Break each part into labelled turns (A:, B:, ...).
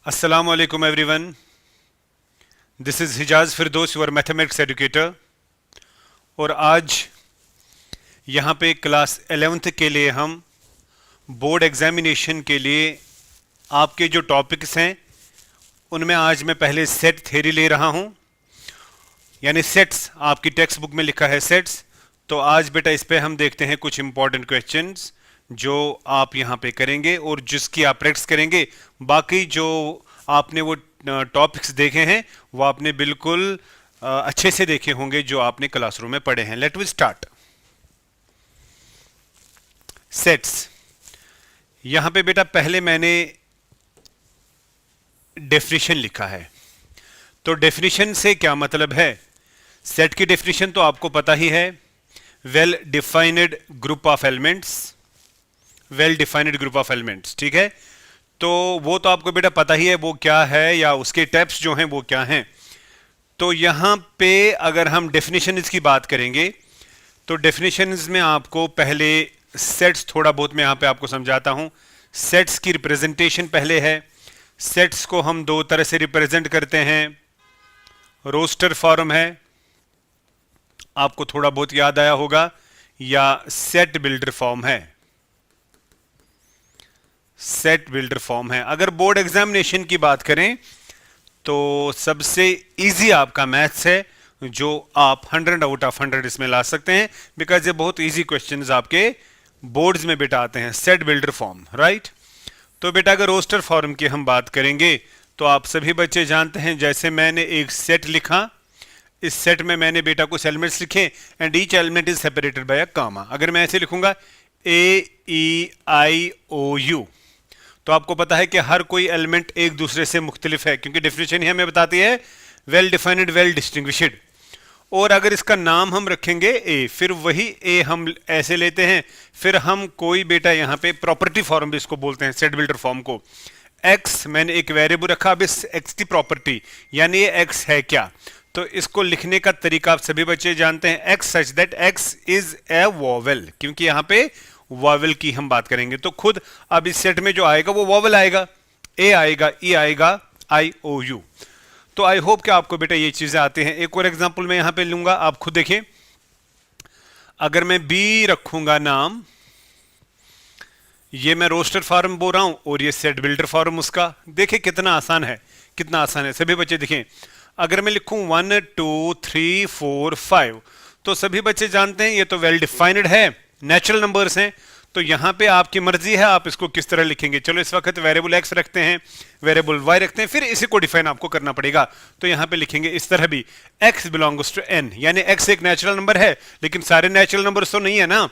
A: Assalamu alaikum everyone. This is Hijaz Firdos, your mathematics educator. और आज यहाँ पे क्लास 11th के लिए हम बोर्ड एग्जामिनेशन के लिए आपके जो टॉपिक्स हैं उनमें आज मैं पहले सेट थ्योरी ले रहा हूँ, यानी सेट्स आपकी टेक्स्ट बुक में लिखा है सेट्स। तो आज बेटा इस पे हम देखते हैं कुछ इंपॉर्टेंट क्वेश्चंस जो आप यहाँ पे करेंगे और जिसकी आप प्रैक्टिस करेंगे। बाकी जो आपने वो टॉपिक्स देखे हैं वो आपने बिल्कुल अच्छे से देखे होंगे जो आपने क्लासरूम में पढ़े हैं। Late we start. सेट्स, यहाँ पे बेटा पहले मैंने डेफिनेशन लिखा है। तो डेफिनेशन से क्या मतलब है? सेट की डेफिनेशन तो आपको पता ही है, well defined group of elements, well defined group of elements. ठीक है, तो वो तो आपको बेटा पता ही है वो क्या है या उसके टाइप्स जो हैं वो क्या हैं। तो यहां पे अगर हम डेफिनेशंस की बात करेंगे तो डेफिनेशंस में आपको पहले सेट्स, थोड़ा बहुत मैं यहां पे आपको समझाता हूं। सेट्स की रिप्रेजेंटेशन पहले है। सेट्स को हम दो तरह से रिप्रेजेंट करते हैं। रोस्टर फॉर्म है, आपको थोड़ा बहुत याद आया होगा, या सेट बिल्डर फॉर्म है। सेट बिल्डर फॉर्म है। अगर बोर्ड एग्जामिनेशन की बात करें तो सबसे इजी आपका मैथ्स है जो आप 100 आउट ऑफ 100 इसमें ला सकते हैं, बिकॉज ये बहुत इजी क्वेश्चंस आपके बोर्ड्स में बेटा आते हैं। Set builder form, right. तो बेटा अगर रोस्टर फॉर्म की हम बात करेंगे तो आप सभी बच्चे जानते हैं, जैसे मैंने एक सेट लिखा, इस सेट में मैंने बेटा कुछ एलिमेंट्स लिखे and each element is separated by a comma. अगर मैं ऐसे लिखूंगा AEIOU, तो आपको पता है कि हर कोई एलिमेंट एक दूसरे से मुख्तलिफ है, क्योंकि डेफिनेशन ही हमें बताती है वेल डिफाइंड वेल डिस्टिंग्विश्ड। और अगर इसका नाम हम रखेंगे ए, फिर वही ए हम ऐसे लेते हैं, फिर हम कोई बेटा यहाँ पे प्रॉपर्टी फॉर्म भी इसको बोलते हैं, सेट बिल्डर फॉर्म को। एक्स मैंने एक वेरिएबल रखा, अब इस एक्स की प्रॉपर्टी यानी ये एक्स है क्या, तो इसको लिखने का तरीका आप सभी बच्चे जानते हैं, x such that x is a vowel, क्योंकि यहाँ पे वॉवेल की हम बात करेंगे। तो खुद अब इस सेट में जो आएगा वो वॉवेल आएगा, ए आएगा, ई आएगा, IOU। तो आई होप कि आपको बेटा ये चीजें आती हैं। एक और एग्जांपल मैं यहां पे लूंगा, आप खुद देखें। अगर मैं बी रखूंगा नाम, ये मैं रोस्टर फॉर्म बोल रहा हूं और ये सेट बिल्डर फॉर्म उसका। देखिए कितना आसान है, कितना आसान है। सभी बच्चे देखें, अगर मैं लिखूं 1 2 3 4 5, तो सभी बच्चे जानते हैं ये तो वेल डिफाइंड है, नेचुरल नंबर्स हैं। तो यहां पे आपकी मर्जी है आप इसको किस तरह लिखेंगे। चलो इस वक्त वेरिएबल एक्स रखते हैं, वेरिएबल वाई रखते हैं, फिर इसी को डिफाइन आपको करना पड़ेगा। तो यहां पे लिखेंगे इस तरह भी, एक्स बिलोंग्स टू एन, यानी एक्स एक नेचुरल नंबर है, लेकिन सारे नेचुरल नंबर्स तो नहीं है ना,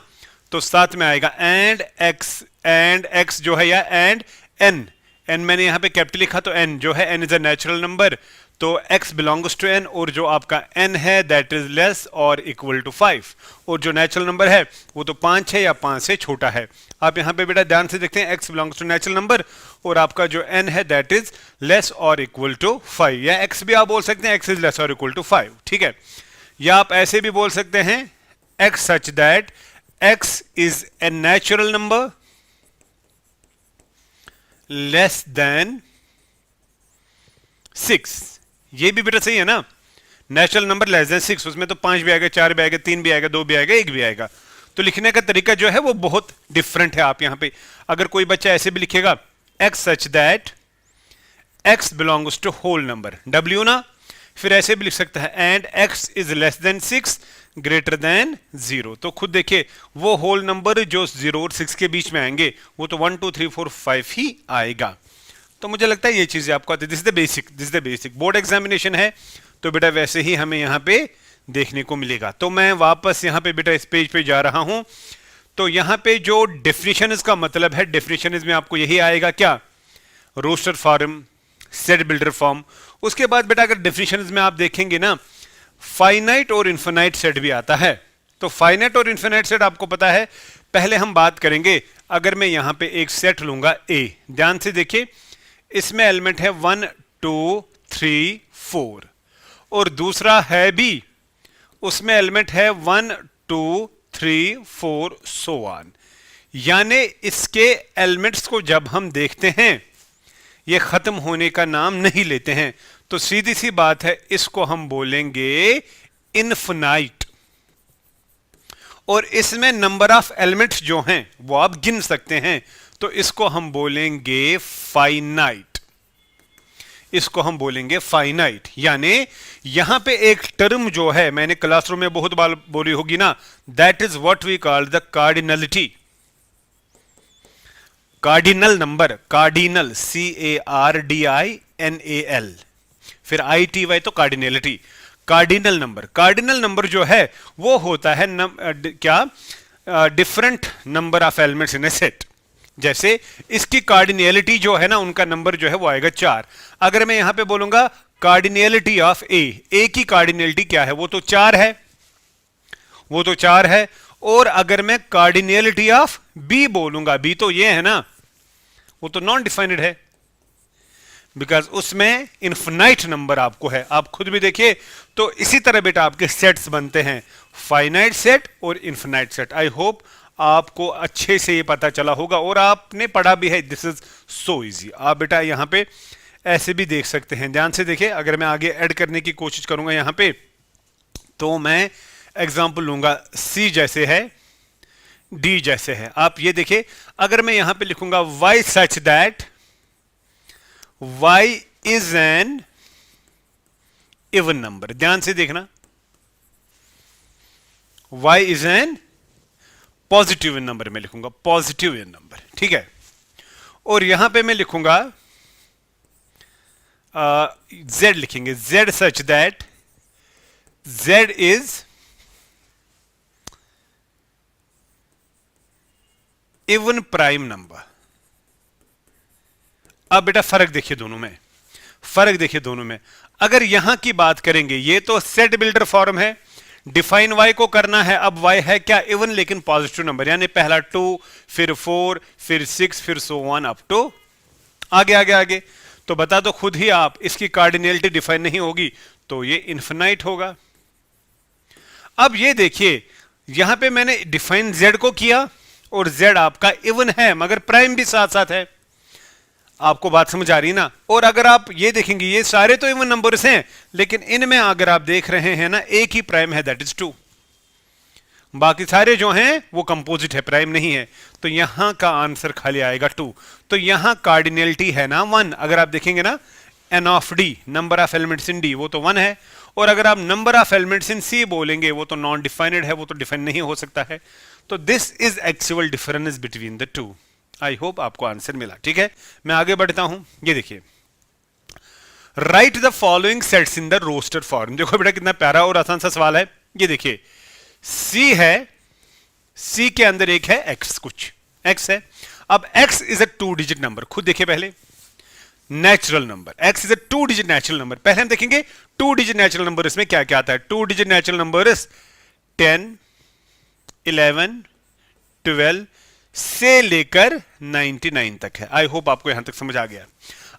A: तो साथ में आएगा एंड एक्स जो है, या एंड एन। एन मैंने यहां पे कैपिटल लिखा, तो एन जो है, n is a natural number, तो x बिलोंग्स टू n, और जो आपका n है दैट इज लेस और इक्वल टू 5, और जो नेचुरल नंबर है वो तो 5 है या 5 से छोटा है। आप यहां पे बेटा ध्यान से देखते हैं, x belongs to natural number और आपका जो n है दैट इज लेस और इक्वल टू 5, या x भी आप बोल सकते हैं x इज लेस और इक्वल टू 5, ठीक है। या आप ऐसे भी बोल सकते हैं x such that x is a natural number less than 6। ये भी बेटा सही है ना, नेचुरल नंबर लेस देन 6, उसमें तो 5 भी आएगा, 4 भी आएगा, 3 भी आएगा, 2 भी आएगा, 1 भी आएगा। तो लिखने का तरीका जो है वो बहुत डिफरेंट है। आप यहां पे अगर कोई बच्चा ऐसे भी लिखेगा, x such that x belongs to whole number, W ना, फिर ऐसे भी लिख सकता है and x is less than 6 greater than 0। तो खुद देखिए वो होल नंबर जो 0 और 6 के बीच में आएंगे वो तो 1 2 3 4 5 ही आएगा। तो मुझे लगता है ये चीजें आपको आती है। This is the basic. Board examination है तो बेटा वैसे ही हमें यहाँ पे देखने को मिलेगा। तो मैं वापस यहाँ पे बेटा इस पेज पे जा रहा हूं। तो यहाँ पे जो डेफिनेशन का मतलब है, डेफिनेशन में आपको यही आएगा क्या, roster form, set builder form. उसके बाद बेटा अगर डेफिनेशन में आप देखेंगे ना, फाइनाइट और इन्फिनाइट सेट भी आता है। तो फाइनाइट और इन्फिनाइट सेट आपको पता है, पहले हम बात करेंगे। अगर मैं यहाँ पे एक सेट लूंगा A, ध्यान से देखिए, इसमें एलिमेंट है 1 2 3 4, और दूसरा है B, उसमें एलिमेंट है 1 2 3 4 सो ऑन। यानी इसके एलिमेंट्स को जब हम देखते हैं ये खत्म होने का नाम नहीं लेते हैं, तो सीधी सी बात है, इसको हम बोलेंगे इनफिनाइट। और इसमें नंबर ऑफ एलिमेंट्स जो हैं वो आप गिन सकते हैं, तो इसको हम बोलेंगे फाइनाइट। इसको हम बोलेंगे फाइनाइट। यानी यहां पे एक टर्म जो है, मैंने क्लासरूम में बहुत बार बोली होगी ना, that is what we call the cardinality. Cardinal number, cardinal CARDINAL, फिर ITY तो cardinality. Cardinal number, cardinal number जो है वो होता है क्या, different number of elements in a set. जैसे इसकी कार्डिनलिटी जो है ना, उनका नंबर जो है वो आएगा 4। अगर मैं यहां पे बोलूंगा कार्डिनलिटी ऑफ ए की कार्डिनलिटी क्या है, वो तो 4 है, वो तो 4 है। और अगर मैं कार्डिनलिटी ऑफ बी बोलूंगा, बी तो ये है ना, वो तो नॉन डिफाइनेड है, बिकॉज उसमें इनफिनाइट नंबर आपको है। आप खुद भी देखिए, तो इसी तरह बेटा आपके सेट्स बनते हैं, फाइनाइट सेट और इनफिनाइट सेट। आई होप आपको अच्छे से ये पता चला होगा और आपने पढ़ा भी है। This is so easy. आप बेटा यहां पे ऐसे भी देख सकते हैं, ध्यान से देखिए। अगर मैं आगे ऐड करने की कोशिश करूंगा यहां पे, तो मैं एग्जांपल लूंगा, सी जैसे है, डी जैसे है। आप ये देखिए, अगर मैं यहां पे लिखूंगा y such that y is an even number, ध्यान से देखना, y is a positive number में लिखूंगा, पॉजिटिव नंबर, ठीक है। और यहां पे मैं लिखूंगा जेड लिखेंगे, Z such that Z is even prime number. अब बेटा फर्क देखिए दोनों में, फर्क देखिए दोनों में। अगर यहां की बात करेंगे, ये तो सेट बिल्डर फॉर्म है, डिफाइन y को करना है। अब y है क्या, इवन, लेकिन पॉजिटिव नंबर, यानी पहला 2, फिर 4, फिर 6, फिर so on अप टू आगे आगे आगे। तो बता दो खुद ही आप, इसकी कार्डिनलिटी डिफाइन नहीं होगी तो ये इनफिनाइट होगा। अब ये देखिए, यहां पे मैंने डिफाइन z को किया और z आपका इवन है, मगर प्राइम भी साथ साथ है। आपको बात समझ आ रही ना। और अगर आप ये देखेंगे, ये सारे तो इवन नंबर्स हैं, लेकिन इनमें अगर आप देख रहे हैं ना, एक ही प्राइम है, दैट इज 2। बाकी सारे जो हैं वो कंपोजिट है, प्राइम नहीं है। तो यहां का आंसर खाली आएगा 2। तो यहां कार्डिनलिटी है ना 1। अगर आप देखेंगे ना, n of d, number of elements in d, वो तो 1 है। और अगर आप number of elements in c बोलेंगे, वो तो नॉन डिफाइनेड है, वो तो डिफाइन नहीं हो सकता है। तो this is actual difference between the two. I hope आपको आंसर मिला, ठीक है। मैं आगे बढ़ता हूं। ये देखिए, write the following sets in the roster form. देखो बेटा कितना प्यारा और आसान सा सवाल है। ये देखिए, सी है, सी के अंदर एक है एक्स, कुछ एक्स है। अब x is a 2 digit number, खुद देखिए पहले, natural number. X is a 2 digit natural number. पहले हम देखेंगे 2 डिजिट नेचुरल नंबर इसमें क्या क्या आता है। 2 डिजिट नेचुरल नंबर 10, 11, 12 से लेकर 99 तक है। आई होप आपको यहां तक समझ आ गया।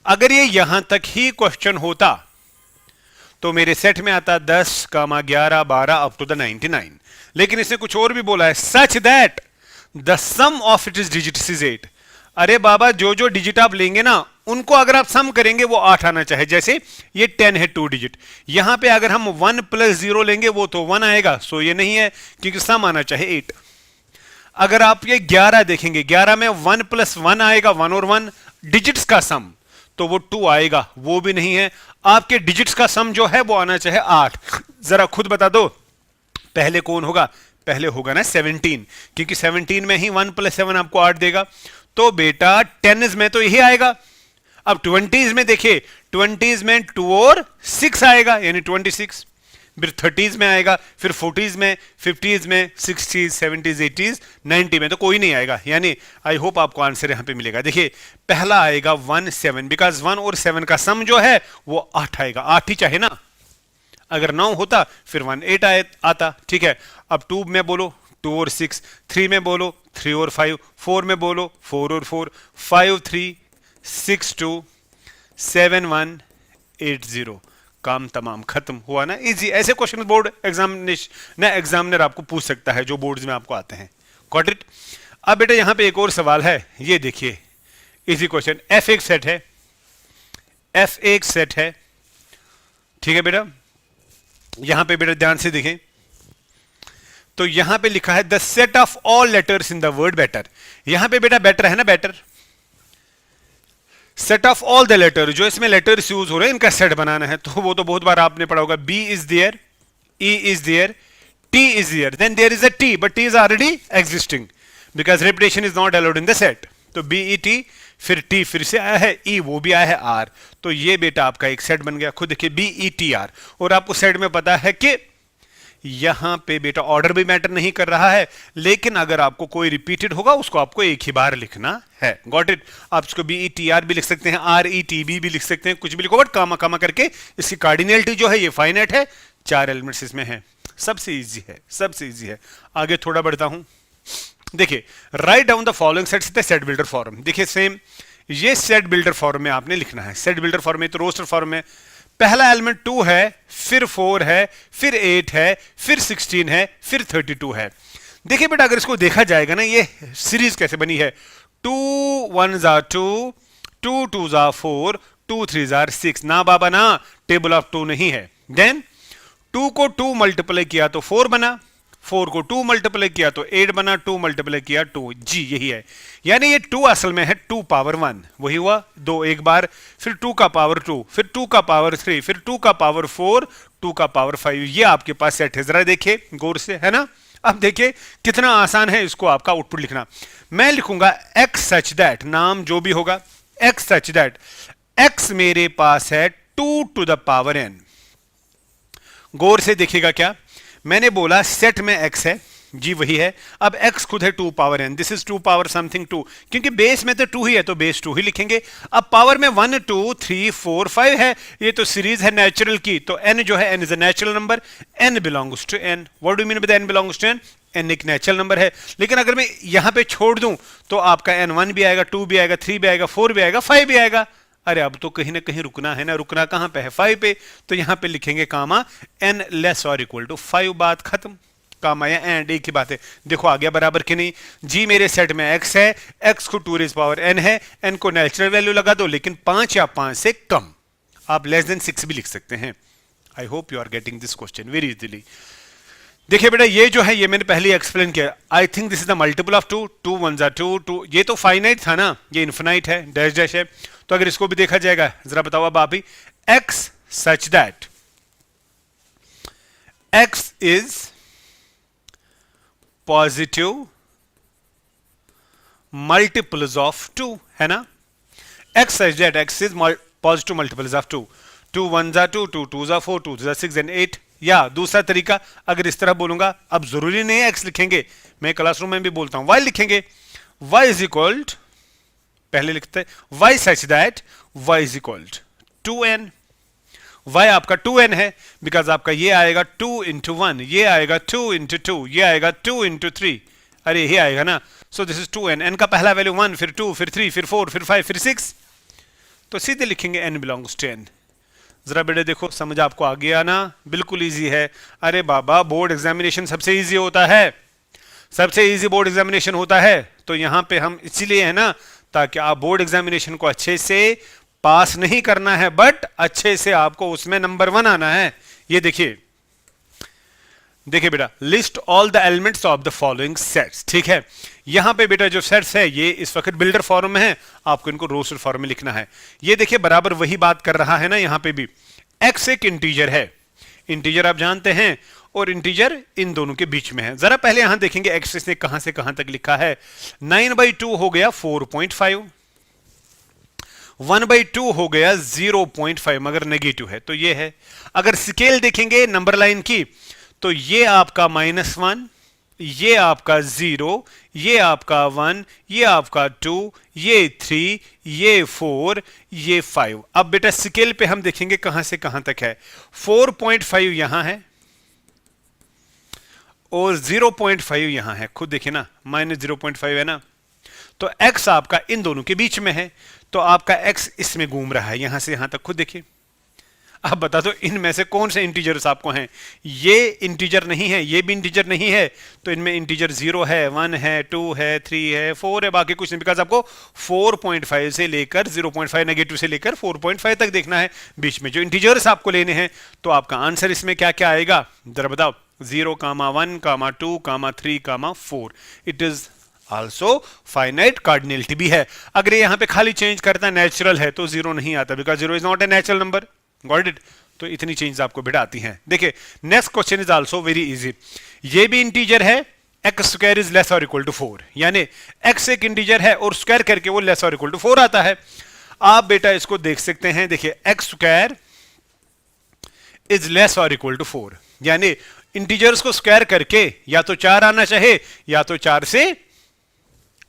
A: अगर ये यहां तक ही क्वेश्चन होता तो मेरे सेट में आता 10, 11, 12 अप टू द 99। लेकिन इसने कुछ और भी बोला है, such that the sum of it is digits is 8। अरे बाबा, जो जो डिजिट आप लेंगे ना, उनको अगर आप सम करेंगे वो 8 आना चाहिए। जैसे ये 10 है 2 डिजिट, यहां पे अगर हम 1 + 0 लेंगे वो तो 1 आएगा, सो ये नहीं है, क्योंकि सम आना चाहिए 8। अगर आप ये 11 देखेंगे, 11 में 1 + 1 आएगा, 1 और 1 डिजिट्स का सम, तो वो 2 आएगा, वो भी नहीं है। आपके डिजिट्स का सम जो है वो आना चाहिए 8। जरा खुद बता दो पहले कौन होगा, पहले होगा ना 17, क्योंकि 17 में ही 1 + 7 आपको 8 देगा। तो बेटा 10s में तो यही आएगा। अब 20s में देखिए, 20s में 2 और 6 आएगा, यानी 26। फिर 30s में आएगा, फिर 40s में, 50s में, 60s, 70s, 80s, 90 में तो कोई नहीं आएगा। यानी आई होप आपको आंसर यहां पे मिलेगा। देखिए, पहला आएगा 1 7, बिकॉज 1 और 7 का सम जो है वो 8 आएगा। 8 ही चाहे ना, अगर 9 होता फिर 1 8 आता, ठीक है। अब 2 में बोलो 2 और 6, 3 में बोलो 3 और 5, 4 में बोलो 4 और 4, 5 3, 6 2, 7 1, 8 0। काम तमाम, खत्म हुआ ना, इजी। ऐसे क्वेश्चन बोर्ड एग्जामिनर आपको पूछ सकता है, जो बोर्ड्स में आपको आते हैं। Got it. अब बेटा यहां पे एक और सवाल है, ये देखिए, इजी क्वेश्चन। एफ एक सेट है, एफ एक सेट है, ठीक है बेटा। यहां पे बेटा ध्यान से देखें, तो यहां पे लिखा है the set of all letters in the word better. यहां पे बेटा बेटर है ना, better set of all the letter, जो इसमें लेटर्स यूज हो रहे हैं इनका सेट बनाना है। तो वो तो बहुत बार आपने पढ़ा होगा, b is there, e is there, t is there, then there is a t, but t is already existing because repetition is not allowed in the set. तो बी ई टी, फिर टी फिर से आया है, ई वो भी आया है, आर, तो ये बेटा आपका एक सेट बन गया। खुद देखिए बी ई टी आर, और आपको सेट में पता है कि यहां पे बेटा ऑर्डर भी मैटर नहीं कर रहा है, लेकिन अगर आपको कोई रिपीटेड होगा उसको आपको एक ही बार लिखना है। Got it. आप इसको बी ई टी आर भी लिख सकते हैं, आर ई टी बी भी लिख सकते हैं, कुछ भी लिखो, बट कामा कामा करके। इसकी कार्डिनलिटी जो है ये फाइनाइट है, 4 एलिमेंट्स इसमें है। सबसे इजी है, सबसे इजी है। आगे थोड़ा बढ़ता हूं, देखिए write down the following sets the set builder form. देखिए सेम ये सेट बिल्डर फॉर्म में आपने लिखना है। सेट बिल्डर फॉर्म में तो रोस्टर फॉर्म में पहला एलिमेंट 2 है, फिर 4 है, फिर 8 है, फिर 16 है, फिर 32 है। देखिए बेटा अगर इसको देखा जाएगा ना, ये सीरीज कैसे बनी है, 2 1s are 2, 2 2s are 4, 2 3s are 6। ना बाबा ना, टेबल ऑफ 2 नहीं है। देन 2 को 2 मल्टीप्लाई किया तो 4 बना, 4 को 2 मल्टीप्लाई किया तो 8 बना, 2 मल्टीप्लाई किया 2, जी यही है। यानी ये 2 असल में है 2 पावर 1, वही हुआ 2 एक बार, फिर 2 का पावर 2, फिर 2 का पावर 3, फिर 2 का पावर 4, 2 का पावर 5। ये आपके पास सेट है, जरा देखिए गौर से, है ना। अब देखिए कितना आसान है इसको आपका आउटपुट लिखना। मैं लिखूंगा x सच दैट, नाम जो भी होगा, x सच दैट x मेरे पास है 2 टू द पावर n। गौर से देखिएगा, क्या मैंने बोला सेट में x है, जी वही है। अब x खुद है 2 power n, this is 2 power something 2, क्योंकि बेस में तो 2 ही है तो बेस 2 ही लिखेंगे। अब पावर में 1 2 3 4 5 है, ये तो सीरीज है नेचुरल की, तो n जो है n is a natural number, n belongs to n। What do mean by n belongs to n? n एक नेचुरल नंबर है। लेकिन अगर मैं यहां पे छोड़ दूं तो आपका n 1 भी आएगा, 2 भी आएगा, 3 भी आएगा, 4 भी आएगा, 5 भी आएगा। अरे अब तो कहीं ना कहीं रुकना है ना, रुकना कहां पे है, 5 पे। तो यहां पे लिखेंगे कामा n लेस और इक्वल टू 5, बात खत्म। कामा या एंड एक ही बात है। देखो आ गया बराबर कि नहीं जी। मेरे सेट में x है, x को 2 रेज़ पावर n है, n को नेचुरल वैल्यू लगा दो, लेकिन 5 या 5 से कम। आप लेस देन 6 भी लिख सकते हैं। I hope you are getting this question very easily. देखिए बेटा ये जो है ये मैंने पहले ही एक्सप्लेन किया। I think this is the multiple of 2, 2 1s are 2, 2 ये तो फाइनाइट था ना, ये इन्फिनाइट है, डैश डैश है। तो अगर इसको भी देखा जाएगा, जरा बताओ अब आप ही, x such that x is positive multiples of 2, है ना। x such that x is positive multiples of 2, 2 1s are 2, 2 2s are 4, 2 3s are 6 and 8। या दूसरा तरीका, अगर इस तरह बोलूंगा, अब जरूरी नहीं है x लिखेंगे, मैं क्लासरूम में भी बोलता हूं y लिखेंगे। y इज इक्वल, पहले लिखते हैं y such that y is equal 2n। y आपका 2n है, बिकॉज आपका ये आएगा 2 इंटू 1, ये आएगा 2 इंटू 2, ये आएगा 2 इंटू 3, अरे ये आएगा ना। So this is 2n, n का पहला वैल्यू 1, फिर 2, फिर 3, फिर 4, फिर 5, फिर 6, तो सीधे लिखेंगे n बिलोंग्स टू n। जरा बेटे देखो समझ आपको आ गया ना, बिल्कुल इजी है। अरे बाबा बोर्ड एग्जामिनेशन सबसे इजी होता है, सबसे इजी बोर्ड एग्जामिनेशन होता है। तो यहां पे हम इसीलिए है ना, ताकि आप बोर्ड एग्जामिनेशन को अच्छे से पास नहीं करना है, बट अच्छे से आपको उसमें नंबर 1 आना है। ये देखिए, देखिए बेटा, list all the elements of the following sets, ठीक है। यहां पे बेटा जो सेट्स है ये इस वक्त बिल्डर फॉर्म में है, आपको इनको रोस्टर फॉर्म में लिखना है। ये देखिए बराबर वही बात कर रहा है ना, यहां पे भी x एक इंटीजर है, इंटीजर आप जानते हैं, और इंटीजर इन दोनों के बीच में है। जरा पहले यहां देखेंगे x इसने कहां से कहां तक लिखा है। 9/2 हो गया 4.5, 1/2 हो गया 0.5, मगर नेगेटिव है तो ये है। अगर स्केल देखेंगे नंबर लाइन की, तो ये आपका -1, ये आपका 0, ये आपका 1, ये आपका 2, ये 3, ये 4, ये 5। अब बेटा स्केल पे हम देखेंगे कहां से कहां तक है। 4.5 यहां है और 0.5 यहां है, खुद देखिए ना, -0.5 है ना। तो x आपका इन दोनों के बीच में है, तो आपका x इसमें घूम रहा है यहां से यहां तक, खुद देखिए। आप बता दो इनमें से कौन से इंटीजर्स आपको हैं। ये इंटीजर नहीं है, ये भी इंटीजर नहीं है, तो इनमें इंटीजर 0 है, 1 है, 2 है, 3 है, 4 है, बाकी कुछ नहीं, बिकॉज आपको 4.5 से लेकर 0.5 नेगेटिव से लेकर 4.5 तक देखना है, बीच में जो इंटीजर्स आपको लेने हैं। तो आपका आंसर इसमें क्या क्या आएगा जरा बताओ। 0, 1, 2, 3, 4। It is also finite cardinality भी है। अगर ये यहां पे खाली चेंज करता है नेचुरल है तो 0 नहीं आता, because 0 is not a natural number. Got it. तो इतनी चेंज आपको बेटा आती हैं। देखिए next question is also very easy. ये भी इंटीजर है, एक्स स्क्वायर इज लेस और इक्वल टू 4, यानी एक्स एक इंटीजर है और स्क्वायर करके वो लेस और इक्वल टू 4 आता है। आप बेटा इसको देख सकते हैं, देखिए एक्स स्क्वायर इज लेस और इक्वल टू 4, यानी इंटीजर्स को स्क्वायर करके या तो 4 आना चाहे या तो 4 से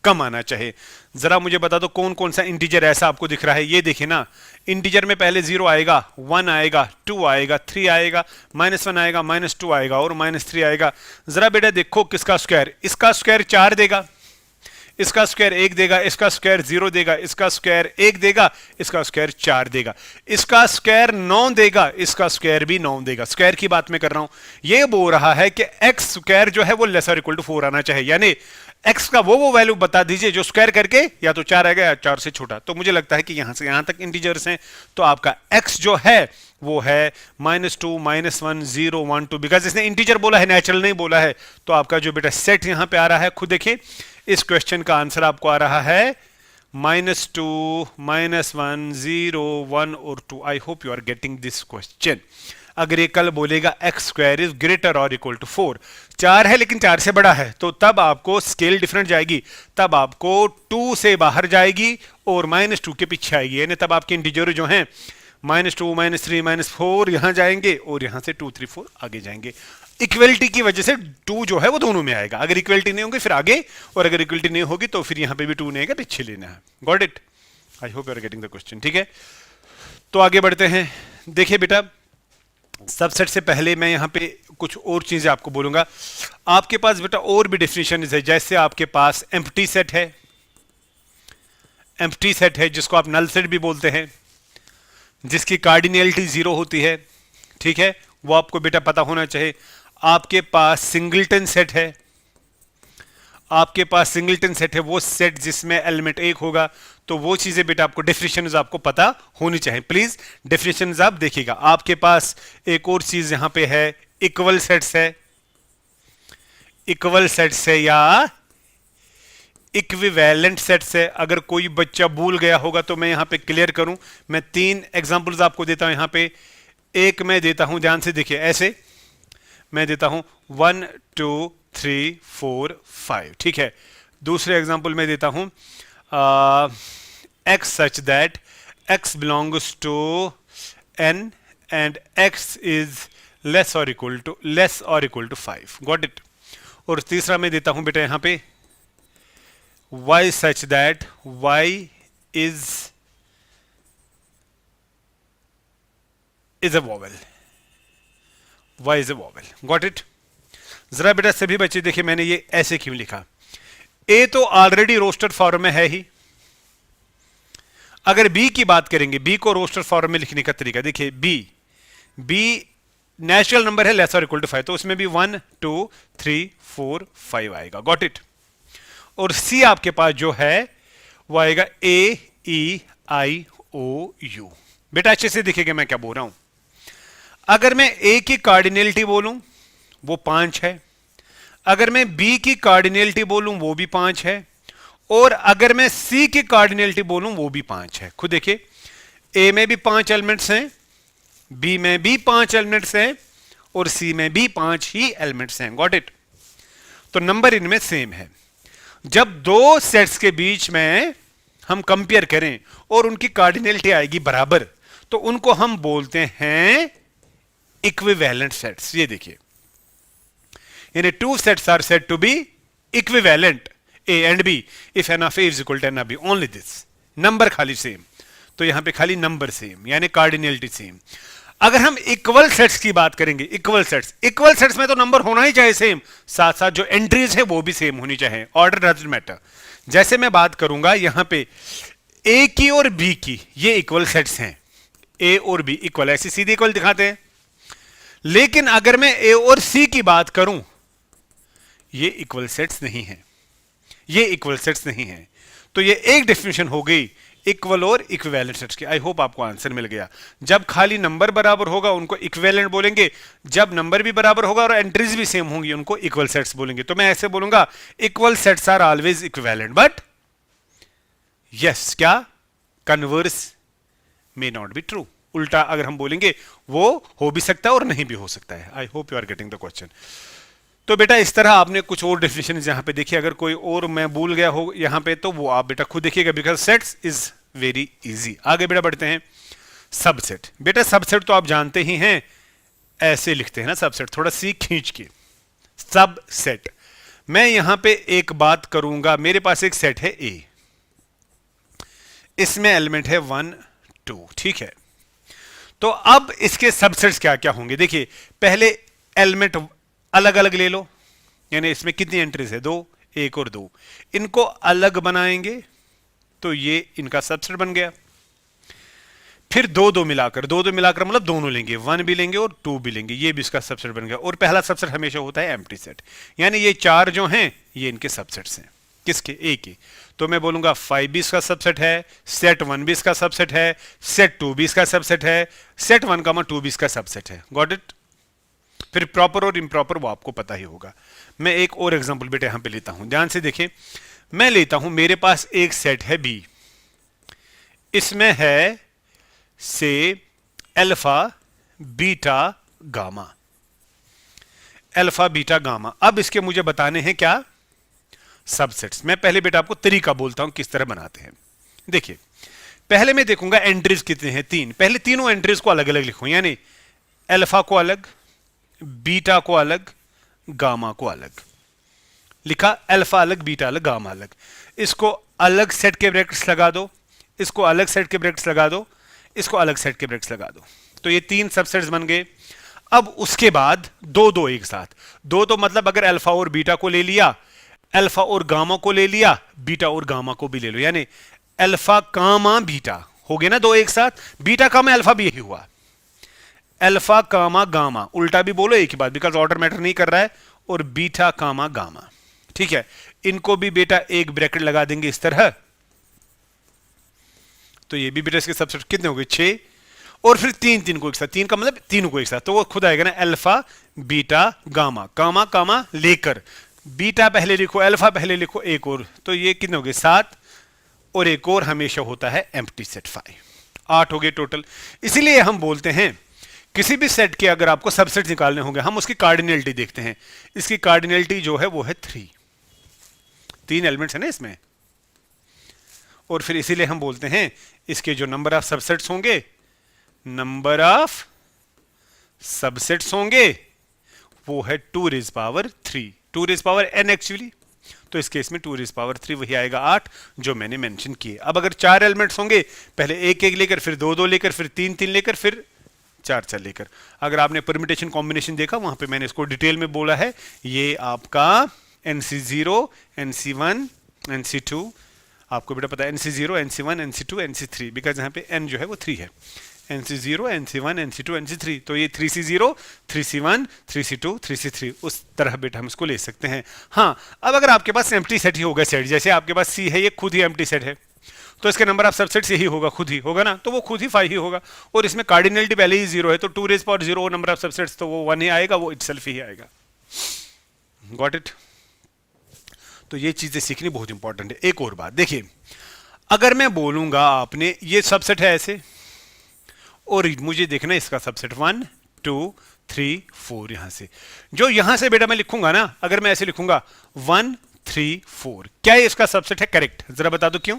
A: कम आना चाहे। जरा मुझे बता दो कौन कौन सा इंटीजर ऐसा आपको दिख रहा है। ये देखिए ना, इंटीजर में पहले 0 आएगा, 1 आएगा, 2 आएगा, 3 आएगा, -1 आएगा, -2 आएगा और -3 आएगा। जरा बेटा देखो किसका स्क्वायर, इसका स्क्वायर 4 देगा, इसका स्क्वायर 1 देगा, इसका स्क्वायर 0 देगा, इसका स्क्वायर 1 देगा, इसका स्क्वायर 4 देगा, इसका स्क्वायर 9 देगा, इसका स्क्वायर भी 9 देगा। स्क्वायर की बात मैं कर रहा हूं। यह बोल रहा है कि एक्स स्क्वायर जो है वो लेस और इक्वल टू 4 आना चाहिए, यानी एक्स का वो वैल्यू बता दीजिए जो स्क्वायर करके या तो 4 आएगा या 4 से छोटा। तो मुझे लगता है कि यहां से यहां तक इंटीजर्स हैं, तो आपका एक्स जो है वो है -2, -1, 0, 1, 2, बिकॉज इसने इंटीजर बोला है, नेचुरल नहीं बोला है। तो आपका जो बेटा सेट यहां पे आ रहा है, खुद देखिए इस क्वेश्चन का आंसर आपको आ रहा है -2, -1, 0, 1 और 2। I hope you are getting this question. अगर ये कल बोलेगा एक्स स्क्वायर इज ग्रेटर और इक्वल टू 4, 4 है लेकिन 4 से बड़ा है, तो तब आपको स्केल डिफरेंट जाएगी, तब आपको 2 से बाहर जाएगी और -2 के पीछे आएगी, यानी तब आपके इंटीजर जो हैं -2, -3, -4 यहां जाएंगे और यहां से 2, 3, 4 आगे जाएंगे। इक्वलिटी की वजह से 2 जो है वो दोनों में आएगा। अगर इक्वलिटी नहीं होगी फिर आगे, और अगर इक्वलिटी नहीं होगी तो फिर यहां पे भी 2 नहीं आएगा, पीछे लेना है। Got it. I hope you are getting the question. ठीक है, तो आगे बढ़ते हैं। देखिए बेटा, सबसेट से पहले मैं यहां पे कुछ और चीजें आपको बोलूंगा। आपके पास बेटा और भी डेफिनेशन है, जैसे आपके पास एम्प्टी सेट है, एम्प्टी सेट है जिसको आप नल सेट भी बोलते हैं, जिसकी कार्डिनलिटी 0 होती है। ठीक है, वो आपको बेटा पता होना चाहिए। आपके पास सिंगलटन सेट है, आपके पास सिंगलटन सेट है वो सेट जिसमें एलिमेंट 1 होगा। तो वो चीजें बेटा आपको डेफिनेशंस आपको पता होनी चाहिए। प्लीज डेफिनेशंस आप देखिएगा। आपके पास एक और चीज यहां पे है, इक्वल सेट्स है, इक्वल सेट्स है या इक्विवेलेंट सेट्स है। अगर कोई बच्चा भूल गया होगा तो मैं यहां पे क्लियर करूं। मैं 3 एग्जांपल्स आपको देता हूं यहां पे। एक मैं देता हूं, ध्यान से देखिए, ऐसे मैं देता हूं 1, 2, 3, 4, 5। ठीक है, दूसरे एग्जांपल में देता हूं x such that x belongs to n and x is less or equal to 5। Got it। और तीसरा मैं देता हूं बेटा यहां पे y such that y is a vowel, y is a vowel। Got it। जरा बेटा सभी बच्चे देखिए, मैंने ये ऐसे क्यों लिखा। ए तो ऑलरेडी रोस्टेड फॉर्म में है ही। अगर बी की बात करेंगे, बी को रोस्टेड फॉर्म में लिखने का तरीका देखिए। बी नेचुरल नंबर है लेस और इक्वल टू 5, तो उसमें भी 1, 2, 3, 4, 5 आएगा। Got it. और सी आपके पास जो है वो आएगा AEIOU। बेटा अच्छे से देखिएगा मैं क्या बोल रहा हूं। अगर मैं ए की कार्डिनलिटी बोलूं वो 5 है, अगर मैं बी की कार्डिनलिटी बोलूं वो भी 5 है, और अगर मैं सी की कार्डिनलिटी बोलूं वो भी 5 है। खुद देखिए, ए में भी 5 एलिमेंट्स हैं, बी में भी 5 एलिमेंट्स हैं और सी में भी 5 ही एलिमेंट्स हैं। Got it. तो नंबर इनमें सेम है। जब दो सेट्स के बीच में हम कंपेयर करें और उनकी कार्डिनलिटी आएगी बराबर, तो उनको हम बोलते हैं इक्विवेलेंट सेट्स। ये देखिए, यानी 2 sets are said to be equivalent, A and B, if n of A is equal to n of B, only this। Number खाली सेम, तो यहां पे खाली नंबर सेम, यानी कार्डिनलिटी सेम। अगर हम इक्वल सेट्स की बात करेंगे, इक्वल सेट्स में तो नंबर होना ही चाहिए सेम, साथ साथ जो एंट्रीज है वो भी सेम होनी चाहिए। Order doesn't matter. जैसे मैं बात करूंगा यहां पे ए की और बी की, ये इक्वल सेट्स हैं। ए और बी इक्वल, ऐसी सीधी इक्वल दिखाते हैं। लेकिन अगर मैं ए और सी की बात करूं, ये इक्वल सेट्स नहीं है, ये इक्वल सेट्स नहीं है। तो ये एक डेफिनेशन हो गई इक्वल और इक्विवेलेंट सेट्स की। आई होप आपको आंसर मिल गया। जब खाली नंबर बराबर होगा उनको इक्विवेलेंट बोलेंगे, जब नंबर भी बराबर होगा और एंट्रीज भी सेम होंगी उनको इक्वल सेट्स बोलेंगे। तो मैं ऐसे बोलूंगा equal sets are always equivalent, but yes क्या converse may not be true. उल्टा अगर हम बोलेंगे वो हो भी सकता है और नहीं भी हो सकता है। I hope you are getting the question. तो बेटा इस तरह आपने कुछ और डेफिनेशन यहां पे देखिए, अगर कोई और मैं भूल गया हो यहां पे तो वो आप बेटा खुद देखिएगा, because sets is very easy. आगे बेटा बढ़ते हैं सबसेट। बेटा सबसेट तो आप जानते ही हैं, ऐसे लिखते हैं ना सबसेट, थोड़ा सी खींच के सबसेट। मैं यहां पे एक बात करूंगा, मेरे पास एक सेट है ए, इसमें एलिमेंट है 1 2, ठीक है। तो अब इसके सबसेट्स क्या क्या होंगे, देखिए पहले एलिमेंट अलग अलग ले लो, यानी इसमें कितनी एंट्रीज है 2, 1 और 2, इनको अलग बनाएंगे तो ये इनका सबसेट बन गया। फिर 2 2 मिलाकर, 2 2 मिलाकर मतलब दोनों लेंगे, 1 भी लेंगे और 2 भी लेंगे, ये भी इसका सबसेट बन गया। और पहला सबसेट हमेशा होता है एम्प्टी सेट, यानी ये 4 जो हैं ये इनके सबसेट्स हैं, किसके, ए के। तो मैं बोलूंगा 5 भी इसका सबसेट है, सेट 1 भी इसका सबसेट है, सेट 2 भी इसका सबसेट है, सेट 1 2 भी इसका सबसेट है। Got it. फिर प्रॉपर और इम्प्रॉपर वो आपको पता ही होगा। मैं एक और एग्जांपल बेटा यहां पे लेता हूं, ध्यान से देखें। मैं लेता हूं, मेरे पास एक सेट है बी, इसमें है से alpha beta gamma, alpha beta gamma. अब इसके मुझे बताने हैं क्या, सबसेट्स। मैं पहले बेटा आपको तरीका बोलता हूं किस तरह बनाते हैं। देखिए पहले मैं देखूंगा एंट्रीज कितने हैं, 3। पहले तीनों एंट्रीज को अलग अलग लिखूं, यानी अल्फा को अलग, बीटा को अलग, गामा को अलग लिखा। अल्फा अलग, बीटा अलग, गामा अलग। इसको अलग सेट के ब्रैकेट्स लगा दो, इसको अलग सेट के ब्रैकेट्स लगा दो, इसको अलग सेट के ब्रैकेट्स लगा दो। तो ये 3 सबसेट्स बन गए। अब उसके बाद 2 2 एक साथ, 2 तो मतलब अगर अल्फा और बीटा को ले लिया, अल्फा और गामा को ले लिया, बीटा और गामा को भी ले लो, यानी अल्फा कामा बीटा हो गए ना 2 एक साथ। बीटा कामा अल्फा भी यही हुआ, अल्फा कामा गामा, उल्टा भी बोलो एक ही बात, बिकॉज ऑर्डर मैटर नहीं कर रहा है। और बीटा कामा गामा, ठीक है। इनको भी बेटा एक ब्रैकेट लगा देंगे इस तरह, तो ये भी बेटा इसके सबसेट कितने हो गए 6। और फिर 3 3 को एक साथ, 3 का मतलब तीनों को एक साथ, तो वो खुद आएगा ना अल्फा बीटा गामा, कामा कामा लेकर, बीटा पहले लिखो, अल्फा पहले लिखो, एक और, तो ये कितने हो गए 7, और एक और हमेशा होता है एम्प्टी सेट 5। 8 हो गए टोटल। इसीलिए हम बोलते हैं किसी भी सेट के अगर आपको सबसेट निकालने होंगे, हम उसकी कार्डिनलिटी देखते हैं। इसकी कार्डिनलिटी जो है वो है 3, 3 एलिमेंट्स है ना इसमें। और फिर इसीलिए हम बोलते हैं इसके जो नंबर ऑफ सबसेट्स होंगे, नंबर ऑफ सबसेट्स होंगे वो है 2 rays power 3, 2 rays power n actually. तो इस केस में 2 रेज़ पावर 3 वही आएगा 8 जो मैंने मेंशन किए। अब अगर 4 एलिमेंट्स होंगे, पहले 1 1 लेकर, फिर 2 2 लेकर, फिर 3 3 लेकर, फिर 4 4 लेकर। अगर आपने परम्यूटेशन कॉम्बिनेशन देखा, वहां पे मैंने इसको डिटेल में बोला है। ये आपका NC0 NC1 NC2, आपको बेटा पता है NC0 NC1 NC2 NC3, because यहाँ पे n जो है वो 3 है। NC0 NC1 NC2 NC3, तो ये 3C0 3C1 3C2 3C3, उस तरह बेटा हम इसको ले सकते हैं। हाँ, अब अगर आपके पास एम्प्टी सेट ही होगा, सेट जैसे आपके पास C है, ये खुद ही एम्प्टी सेट है, तो इसके नंबर ऑफ सबसेट्स यही होगा, खुद ही होगा ना, तो वो खुद ही 5 ही होगा। और इसमें कार्डिनलिटी पहले ही 0 है, तो 2 rays power 0 number of subsets तो वो 1 ही आएगा, वो इटसेल्फ ही आएगा। Got it. तो ये चीजें सीखनी बहुत इंपॉर्टेंट है। एक और बात देखिए, अगर मैं बोलूंगा आपने ये सबसेट है ऐसे, और मुझे देखना इसका सबसेट 1 2 3 4, यहां से जो यहां से बेटा मैं लिखूंगा ना, अगर मैं ऐसे लिखूंगा 1 3 4, क्या ये इसका सबसेट है? करेक्ट। जरा बता दो क्यों,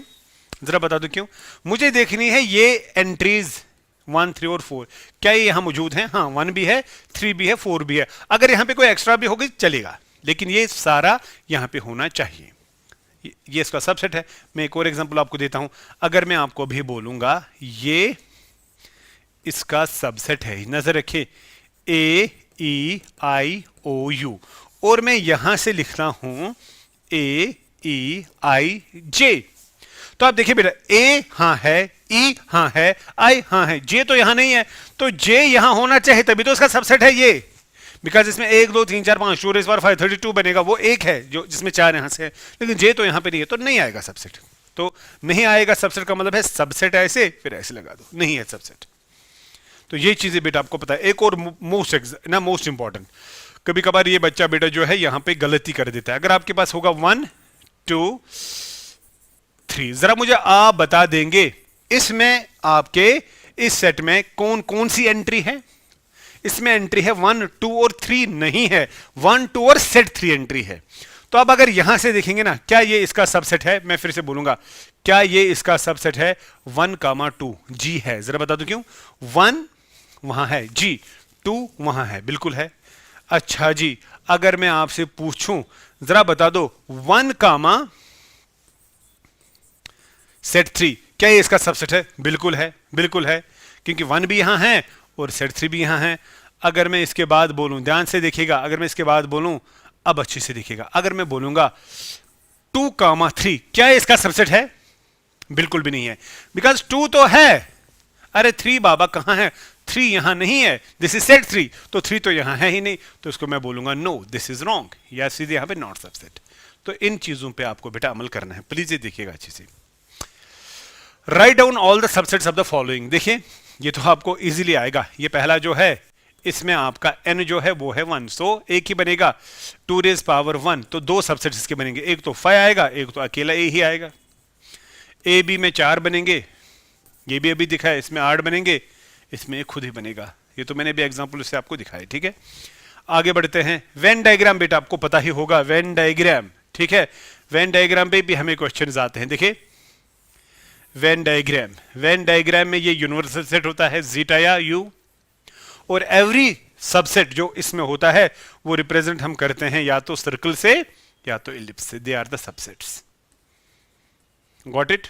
A: जरा बता दो क्यों। मुझे देखनी है ये एंट्रीज 1 3 और 4 क्या ये यहां मौजूद हैं? हाँ, 1 भी है, 3 भी है, 4 भी है। अगर यहां पे कोई एक्स्ट्रा भी होगी चलेगा, लेकिन ये सारा यहां पे होना चाहिए। ये इसका सबसेट है। मैं एक और एग्जांपल आपको देता हूं। अगर मैं आपको अभी बोलूंगा ये इसका सबसेट है, नजर रखिए AEIOU, और मैं यहां से लिखता हूं AEIJ, तो आप देखिए बेटा A हाँ है, ई हाँ है, आई हाँ है, जे तो यहां नहीं है, तो जे यहां होना चाहिए तभी तो इसका सबसेट है ये, बिकॉज इसमें 1 2 3 4 5 2 बार 5 32 बनेगा, वो एक है जो जिसमें 4 यहां से है, लेकिन जे तो यहां पे नहीं है, तो नहीं आएगा सबसेट। तो नहीं आएगा सबसेट का मतलब है सबसेट ऐसे फिर ऐसे लगा दो, नहीं है सबसेट। तो ये चीजें बेटा आपको पता है। एक और मोस्ट इंपॉर्टेंट, कभी कभार ये बच्चा बेटा जो है यहां पे गलती कर देता है। अगर आपके पास होगा 1 2 3, जरा मुझे आप बता देंगे इसमें आपके इस सेट में कौन कौन सी एंट्री है? इसमें एंट्री है 1 2 और 3 नहीं है, 1 2 और सेट 3 एंट्री है। तो अब अगर यहां से देखेंगे ना, क्या ये इसका सबसेट है? मैं फिर से बोलूंगा, क्या ये इसका सबसेट है? 1 2 जी है। जरा बता दो क्यों? 1 वहां है, जी 2 वहां है, बिल्कुल है। अच्छा जी, अगर मैं आपसे पूछूं जरा बता दो 1 सेट 3, क्या ये इसका सबसेट है? बिल्कुल है, बिल्कुल है, क्योंकि 1 भी यहां है और सेट 3 भी यहां है। अगर मैं इसके बाद बोलूं, ध्यान से देखिएगा, अगर मैं इसके बाद बोलूं, अब अच्छे से देखिएगा, अगर मैं बोलूंगा 2 3, क्या ये इसका सबसेट है? बिल्कुल भी नहीं है, बिकॉज 2 तो है, अरे 3 बाबा कहां है? 3 यहां नहीं है, दिस इज सेट 3, तो 3 तो यहां है ही नहीं, तो इसको मैं बोलूंगा नो दिस इज रॉन्ग, या सीधे यहां पे नॉट सबसेट। तो इन चीजों पे आपको बेटा अमल करना है, प्लीज ये देखिएगा अच्छे से। Write down all the subsets of the following. देखिए ये तो आपको इजीली आएगा। ये पहला जो है इसमें आपका n जो है वो है 1, सो एक ही बनेगा 2 रेज पावर 1, तो 2 सबसेट्स इसके बनेंगे, एक तो 5 आएगा, एक तो अकेला a ही आएगा। ए बी में 4 बनेंगे, ये भी अभी दिखा है, इसमें 8 बनेंगे, इसमें एक खुद ही बनेगा। ये तो मैंने भी एग्जांपल से आपको दिखाया, ठीक है। आगे बढ़ते हैं। वेन डायग्राम बेटा आपको पता ही होगा, वेन डायग्राम, ठीक है। वेन डायग्राम पे भी हमें क्वेश्चन आते हैं। देखिए वेन डायग्राम में ये यूनिवर्सल सेट होता है जीटा या यू, और एवरी सबसेट जो इसमें होता है वो रिप्रेजेंट हम करते हैं या तो सर्कल से या तो इलिप्स से, they are the subsets. Got it?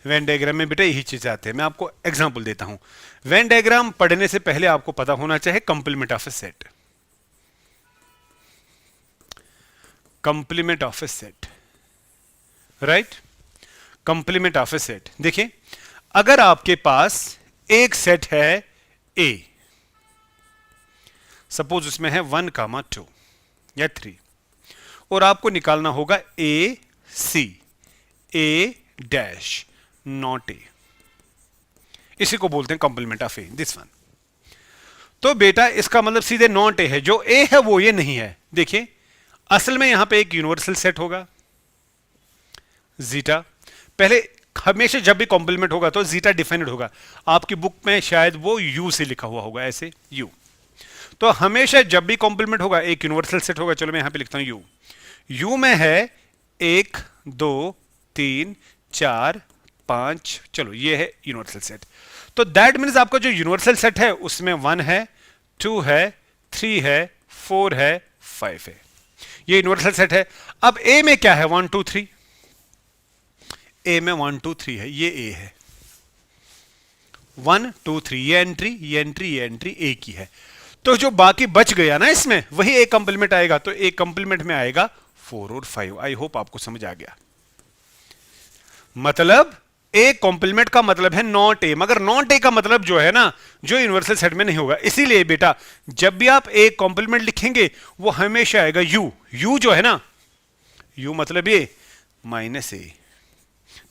A: Venn diagram में बेटा यही चीज आते हैं। मैं आपको एग्जांपल देता हूं। वेन डायग्राम पढ़ने से पहले आपको पता होना चाहिए complement of A set. Complement of A set, right? Complement of A set. देखिए अगर आपके पास एक सेट है ए, सपोज उसमें है 1 2 या 3, और आपको निकालना होगा ए सी, ए डैश नॉट ए, इसी को बोलते हैं complement of A, this one. तो बेटा इसका मतलब सीधे नॉट ए है, जो ए है वो ये नहीं है। देखिए असल में यहां पे एक यूनिवर्सल सेट होगा जीटा, पहले हमेशा जब भी कॉम्प्लीमेंट होगा तो जीटा डिफाइंड होगा। आपकी बुक में शायद वो यू से लिखा हुआ होगा, ऐसे यू। तो हमेशा जब भी कॉम्प्लीमेंट होगा एक यूनिवर्सल सेट होगा। चलो मैं यहां पे लिखता हूं यू। यू में है 1 2 3 4 5, चलो ये है यूनिवर्सल सेट। तो दैट मीन्स आपका जो यूनिवर्सल सेट है उसमें 1 है, 2 है, 3 है, 4 है, 5 है, ये यूनिवर्सल सेट है। अब ए में क्या है? 1 2 3, ए में 1 2 3 है, ये ए है। 1 2 3 ये एंट्री, ये एंट्री, ये एंट्री ए की है। तो जो बाकी बच गया ना इसमें वही ए कंप्लीमेंट आएगा, तो ए कंप्लीमेंट में आएगा 4 और 5। आई होप आपको समझ आ गया। मतलब ए कॉम्प्लीमेंट का मतलब है नॉट ए, मगर नॉट ए का मतलब जो है ना, जो यूनिवर्सल सेट में नहीं होगा। इसीलिए बेटा जब भी आप ए कॉम्प्लीमेंट लिखेंगे वो हमेशा आएगा यू। यू जो है ना, यू मतलब ये माइनस ए,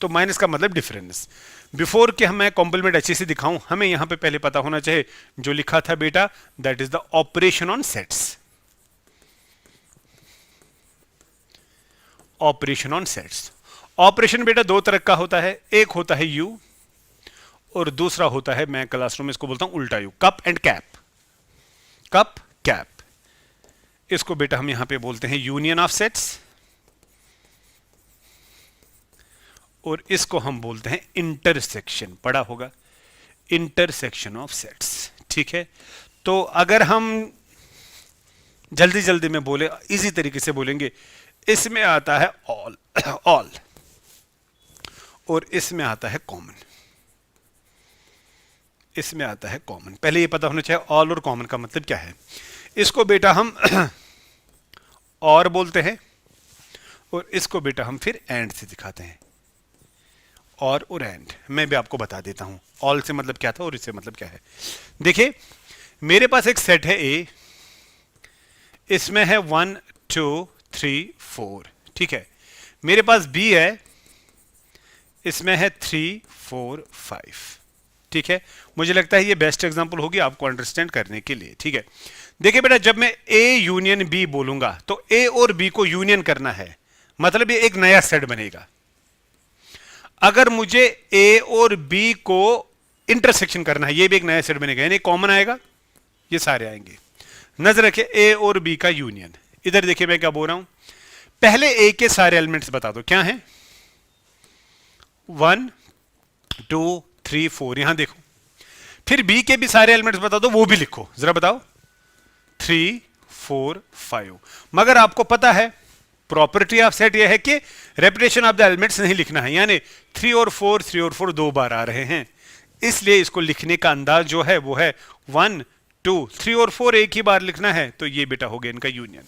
A: तो माइनस का मतलब डिफरेंस। बिफोर के मैं कॉम्प्लीमेंट अच्छे से दिखाऊं, हमें यहां पे पहले पता होना चाहिए जो लिखा था बेटा, that is the operation on sets. Operation on sets. Operation बेटा दो तरह का होता है, एक होता है यू और दूसरा होता है, मैं क्लासरूम में इसको बोलता हूं उल्टा you, cup and cap. Cup cap, इसको बेटा हम यहां पे बोलते हैं यूनियन ऑफ सेट्स, और इसको हम बोलते हैं इंटरसेक्शन। पढ़ा होगा इंटरसेक्शन ऑफ सेट्स, ठीक है। तो अगर हम जल्दी जल्दी में बोले, इजी तरीके से बोलेंगे, इसमें आता है ऑल ऑल, और इसमें आता है कॉमन, इसमें आता है कॉमन। पहले ये पता होना चाहिए ऑल और कॉमन का मतलब क्या है। इसको बेटा हम और बोलते हैं, और इसको बेटा हम फिर एंड से दिखाते हैं। और एंड मैं भी आपको बता देता हूं ऑल से मतलब क्या था और इससे मतलब क्या है। देखिए मेरे पास एक सेट है ए, इसमें है 1 2 3 4, ठीक है। मेरे पास बी है, इसमें है 3 4 5, ठीक है। मुझे लगता है ये बेस्ट एग्जांपल होगी आपको अंडरस्टैंड करने के लिए, ठीक है। देखिए बेटा जब मैं ए यूनियन बी बोलूंगा तो ए और बी को यूनियन करना है, मतलब ये एक नया सेट बनेगा। अगर मुझे ए और बी को इंटरसेक्शन करना है, ये भी एक नया सेट बनेगा, यानी कॉमन आएगा, ये सारे आएंगे। नजर रखिए ए और बी का यूनियन। इधर देखिए मैं क्या बोल रहा हूं, पहले ए के सारे एलिमेंट्स बता दो क्या है, 1 2 3 4, यहां देखो। फिर बी के भी सारे एलिमेंट्स बता दो, वो भी लिखो, जरा बताओ 3 4 5। मगर आपको पता है प्रॉपर्टी ऑफ सेट यह है कि रेपिटेशन ऑफ द एलिमेंट्स नहीं लिखना है, यानी 3 और 4 दो बार आ रहे हैं, इसलिए इसको लिखने का अंदाज जो है वो है 1 2 3 और 4 एक ही बार लिखना है। तो ये बेटा हो गया इनका यूनियन,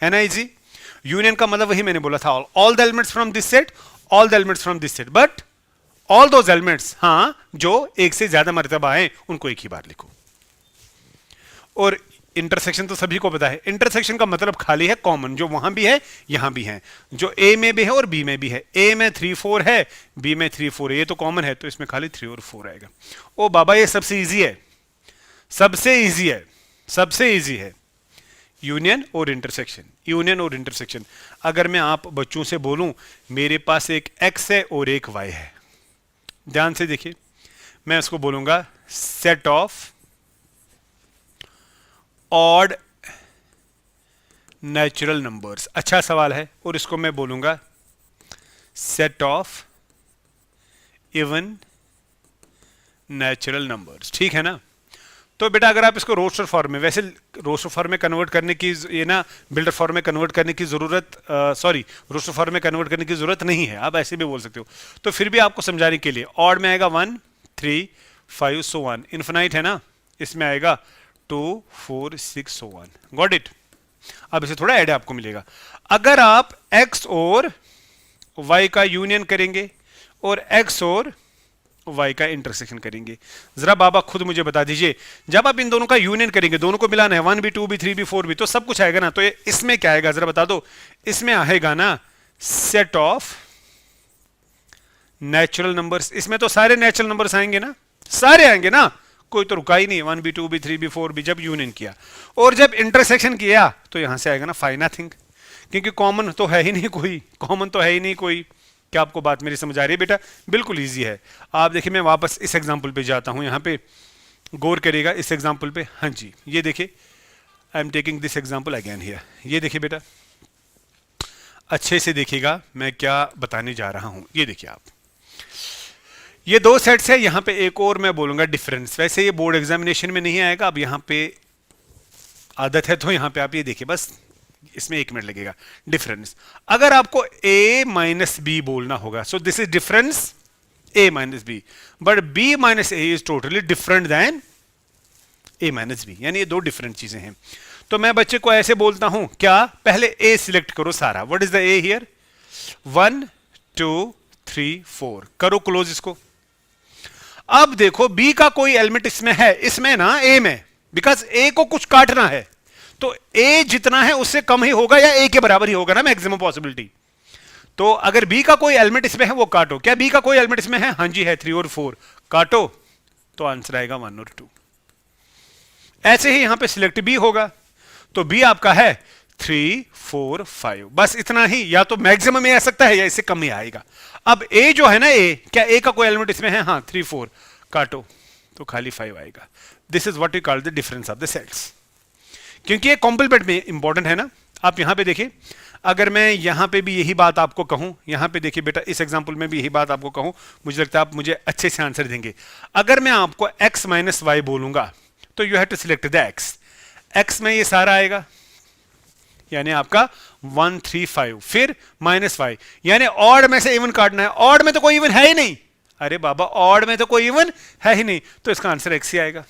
A: है ना इजी। यूनियन का मतलब वही मैंने बोला था, all the elements from this set, all the elements from this set, but all those elements, हाँ जो एक से ज्यादा मर्तबा आए उनको एक ही बार लिखो। और इंटरसेक्शन तो सभी को पता है, इंटरसेक्शन का मतलब खाली है कॉमन, जो वहां भी है यहां भी है, जो ए में भी है और बी में भी है। ए में 3 4 है, बी में 3 4 है, ये तो कॉमन है, तो इसमें खाली 3 और 4 आएगा। ओ बाबा ये सबसे इजी है, सबसे इजी है, सबसे इजी है यूनियन और इंटरसेक्शन, यूनियन और इंटरसेक्शन। अगर मैं आप बच्चों से बोलूं मेरे पास एक एक्स है और एक वाई है, ध्यान से देखिए, मैं उसको बोलूंगा set of odd natural numbers, अच्छा सवाल है, और इसको मैं बोलूंगा set of even natural numbers, ठीक है ना। तो बेटा अगर आप इसको रोस्टर फॉर्म में, वैसे रोस्टर फॉर्म में कन्वर्ट करने की, ये ना बिल्डर फॉर्म में कन्वर्ट करने की जरूरत, सॉरी रोस्टर फॉर्म में कन्वर्ट करने की जरूरत नहीं है, आप ऐसे भी बोल सकते हो। तो फिर भी आपको समझाने के लिए ऑड में आएगा 1 3 5 सो 1, इन्फिनाइट है ना, इसमें आएगा 2 4 6 सो 1, गॉट इट। अब इसे थोड़ा ऐड आपको मिलेगा। अगर आप x और y का यूनियन करेंगे और x और y का इंटरसेक्शन करेंगे, जरा बाबा खुद मुझे बता दीजिए, जब आप इन दोनों का यूनियन करेंगे, दोनों को मिलाना है, 1 भी 2 भी 3 भी 4 भी, तो सब कुछ आएगा ना। तो इसमें क्या आएगा जरा बता दो, इसमें आएगा ना सेट ऑफ नेचुरल नंबर्स। इसमें तो सारे नेचुरल नंबर्स आएंगे ना, सारे आएंगे ना, कोई तो रुका ही नहीं, 1 भी 2 भी 3 भी 4 भी, जब यूनियन किया। और जब इंटरसेक्शन किया तो यहां से आएगा ना फाइव नथिंग, क्योंकि कॉमन तो है ही नहीं कोई, कॉमन तो है ही नहीं कोई। क्या आपको बात मेरी समझ आ रही है बेटा? बिल्कुल इजी है। आप देखिए मैं वापस इस एग्जांपल पे जाता हूं, यहां पे गौर करेगा इस एग्जांपल पे। हाँ जी ये देखिए, I am taking this example again here. ये देखिए बेटा अच्छे से देखिएगा मैं क्या बताने जा रहा हूं। ये देखिए आप, ये दो सेट्स है, यहां पे एक और मैं बोलूंगा डिफरेंस। वैसे ये बोर्ड एग्जामिनेशन में नहीं आएगा, अब यहां पे आदत है तो यहां पे आप ये देखिए, बस इसमें 1 मिनट लगेगा। डिफरेंस, अगर आपको a माइनस बी बोलना होगा, so this is difference a minus b, but b minus a is totally different than a minus b, यानी ये दो डिफरेंट चीजें हैं। तो मैं बच्चे को ऐसे बोलता हूं, क्या पहले a सिलेक्ट करो सारा, what is the a here, 1 2 3 4, करो क्लोज इसको। अब देखो b का कोई एलिमेंट इसमें है, इसमें ना a में, बिकॉज a को कुछ काटना है, तो a जितना है उससे कम ही होगा या a के बराबर ही होगा ना मैक्सिमम पॉसिबिलिटी। तो अगर b का कोई एलिमेंट इसमें है वो काटो, क्या b का कोई एलिमेंट इसमें है? हाँ जी है, 3 और 4, काटो तो आंसर आएगा 1 और 2। ऐसे ही यहां पे सिलेक्ट b होगा, तो b आपका है 3 4 5, बस इतना ही, या तो मैक्सिमम में आ सकता है या इससे कम ही आएगा। अब a जो है ना a, क्या a का कोई एलिमेंट इसमें है? हाँ 3 4, काटो तो खाली 5 आएगा। This is what we call the difference of the sets, क्योंकि ये कॉम्प्लीमेंट में इंपॉर्टेंट है ना। आप यहां पे देखिए, अगर मैं यहां पे भी यही बात आपको कहूं, यहां पे देखिए बेटा इस एग्जांपल में भी यही बात आपको कहूं, मुझे लगता है आप मुझे अच्छे से आंसर देंगे। अगर मैं आपको x माइनस वाई बोलूंगा तो you have to select the x, x में ये सारा आएगा, यानी आपका 1 3 5, फिर माइनस वाई, यानी ऑड में से इवन काटना है। ऑड में तो कोई इवन है ही नहीं, अरे बाबा ऑड में तो कोई इवन है ही नहीं, तो इसका आंसर x ही आएगा।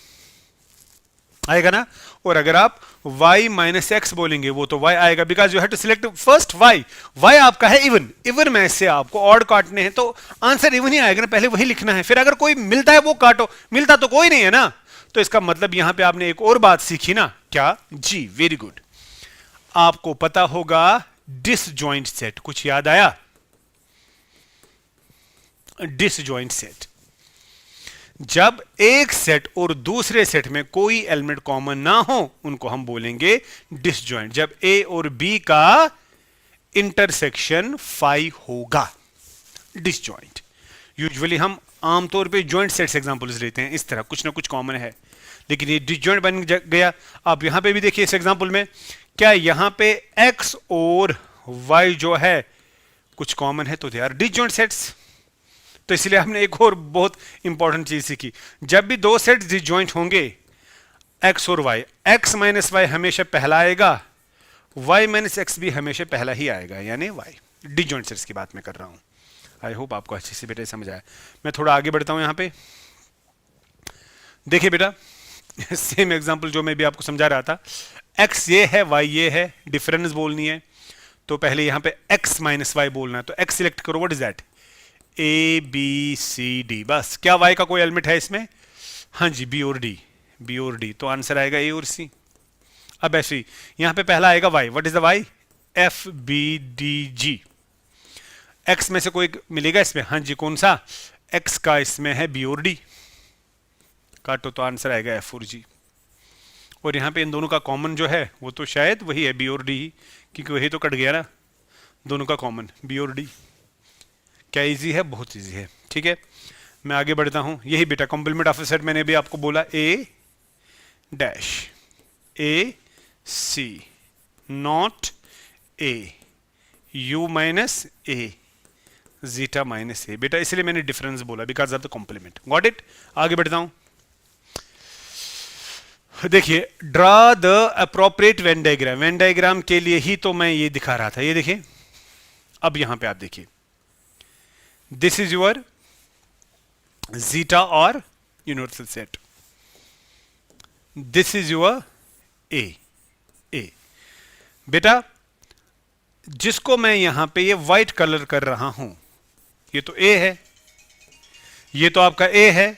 A: आएगा ना। और अगर आप y माइनस एक्स बोलेंगे वो तो y आएगा, because you have to select first y। y आपका है इवन, इवन में से आपको ऑड काटने हैं तो आंसर इवन ही आएगा ना, पहले वही लिखना है, फिर अगर कोई मिलता है वो काटो, मिलता तो कोई नहीं है ना। तो इसका मतलब यहां पे आपने एक और बात सीखी ना, क्या जी, वेरी गुड। आपको पता होगा डिसजॉइंट सेट, कुछ याद आया? डिसजॉइंट सेट, जब एक सेट और दूसरे सेट में कोई एलिमेंट कॉमन ना हो उनको हम बोलेंगे डिसजॉइंट। जब ए और बी का इंटरसेक्शन 5 होगा, डिसजॉइंट। यूजुअली हम आमतौर पे जॉइंट सेट्स एग्जांपल्स लेते हैं, इस तरह कुछ ना कुछ कॉमन है, लेकिन ये डिसजॉइंट बन गया। आप यहां पे भी देखिए इस एग्जांपल में, क्या यहां पे x और y जो है कुछ कॉमन है, तो दे आर डिसजॉइंट सेट्स। तो इसलिए हमने एक और बहुत इंपॉर्टेंट चीज सीखी, जब भी दो सेट डिसजॉइंट होंगे x और y, x माइनस वाई हमेशा पहला आएगा, y माइनस एक्स भी हमेशा पहला ही आएगा, यानी y। डिसजॉइंट सेट्स की बात मैं कर रहा हूं। आई होप आपको अच्छे से बेटा समझ आया। मैं थोड़ा आगे बढ़ता हूं यहां पे। देखिए बेटा सेम एग्जांपल जो मैं भी आपको समझा रहा था, x ये है, y ये है, डिफरेंस बोलनी है तो पहले यहां पे x माइनस वाई बोलना है, तो x सिलेक्ट करो, what is that, a b c d. बस, क्या y का कोई एलिमेंट है इसमें? हाँ जी, बी और डी, बी और डी, तो आंसर आएगा ए और सी। अब ऐसे ही यहां पे पहला आएगा y, what is the y, f b d g. x में से कोई मिलेगा इसमें? हाँ जी, कौन सा? x का इसमें है बी और डी, काटो तो आंसर आएगा एफ और जी। और यहां पे इन दोनों का कॉमन जो है वो तो शायद वही है, बी और डी ही, क्योंकि वही तो कट गया ना, दोनों का कॉमन बी और डी। क्या इजी है? बहुत इजी है। ठीक है, मैं आगे बढ़ता हूं। यही बेटा कॉम्प्लीमेंट ऑफ सेट मैंने भी आपको बोला, A dash A C not A U minus A zeta minus A. बेटा इसलिए मैंने डिफरेंस बोला, because of the complement. Got it? आगे बढ़ता हूं। देखिए, draw the appropriate Venn diagram. Venn diagram के लिए ही तो मैं ये दिखा रहा था, ये देखिए। अब यहां पे आप देखिए, दिस इज योर जीटा और universal set, this is your A A. बेटा जिसको मैं यहां पे ये व्हाइट कलर कर रहा हूं, ये तो ए है, ये तो आपका ए है,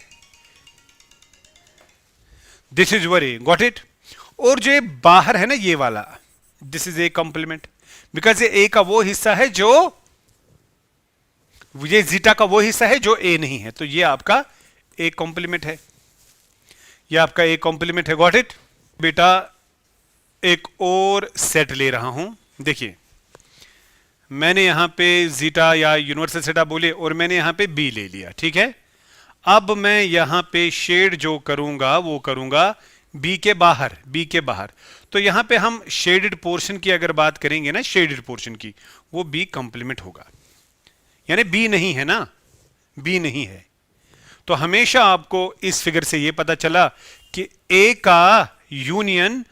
A: this is your a, got it. और जो ये बाहर है ना ये वाला, this is a complement, because ये ए का वो हिस्सा है जो, ये जीटा का वो हिस्सा है जो ए नहीं है, तो ये आपका ए कॉम्प्लीमेंट है, ये आपका ए कॉम्प्लीमेंट है। Got it? बेटा एक और सेट ले रहा हूं, देखिए मैंने यहां पे जीटा या यूनिवर्सल सेट आप बोले, और मैंने यहां पे बी ले लिया, ठीक है। अब मैं यहां पे शेड जो करूंगा वो करूंगा बी के बाहर, बी के बाहर। तो यहां पे हम शेडेड पोर्शन की अगर बात करेंगे ना, शेडेड पोर्शन की, वो बी कंप्लीमेंट होगा, यानी बी नहीं है ना, बी नहीं है। तो हमेशा आपको इस फिगर से ये पता चला कि ए का यूनियन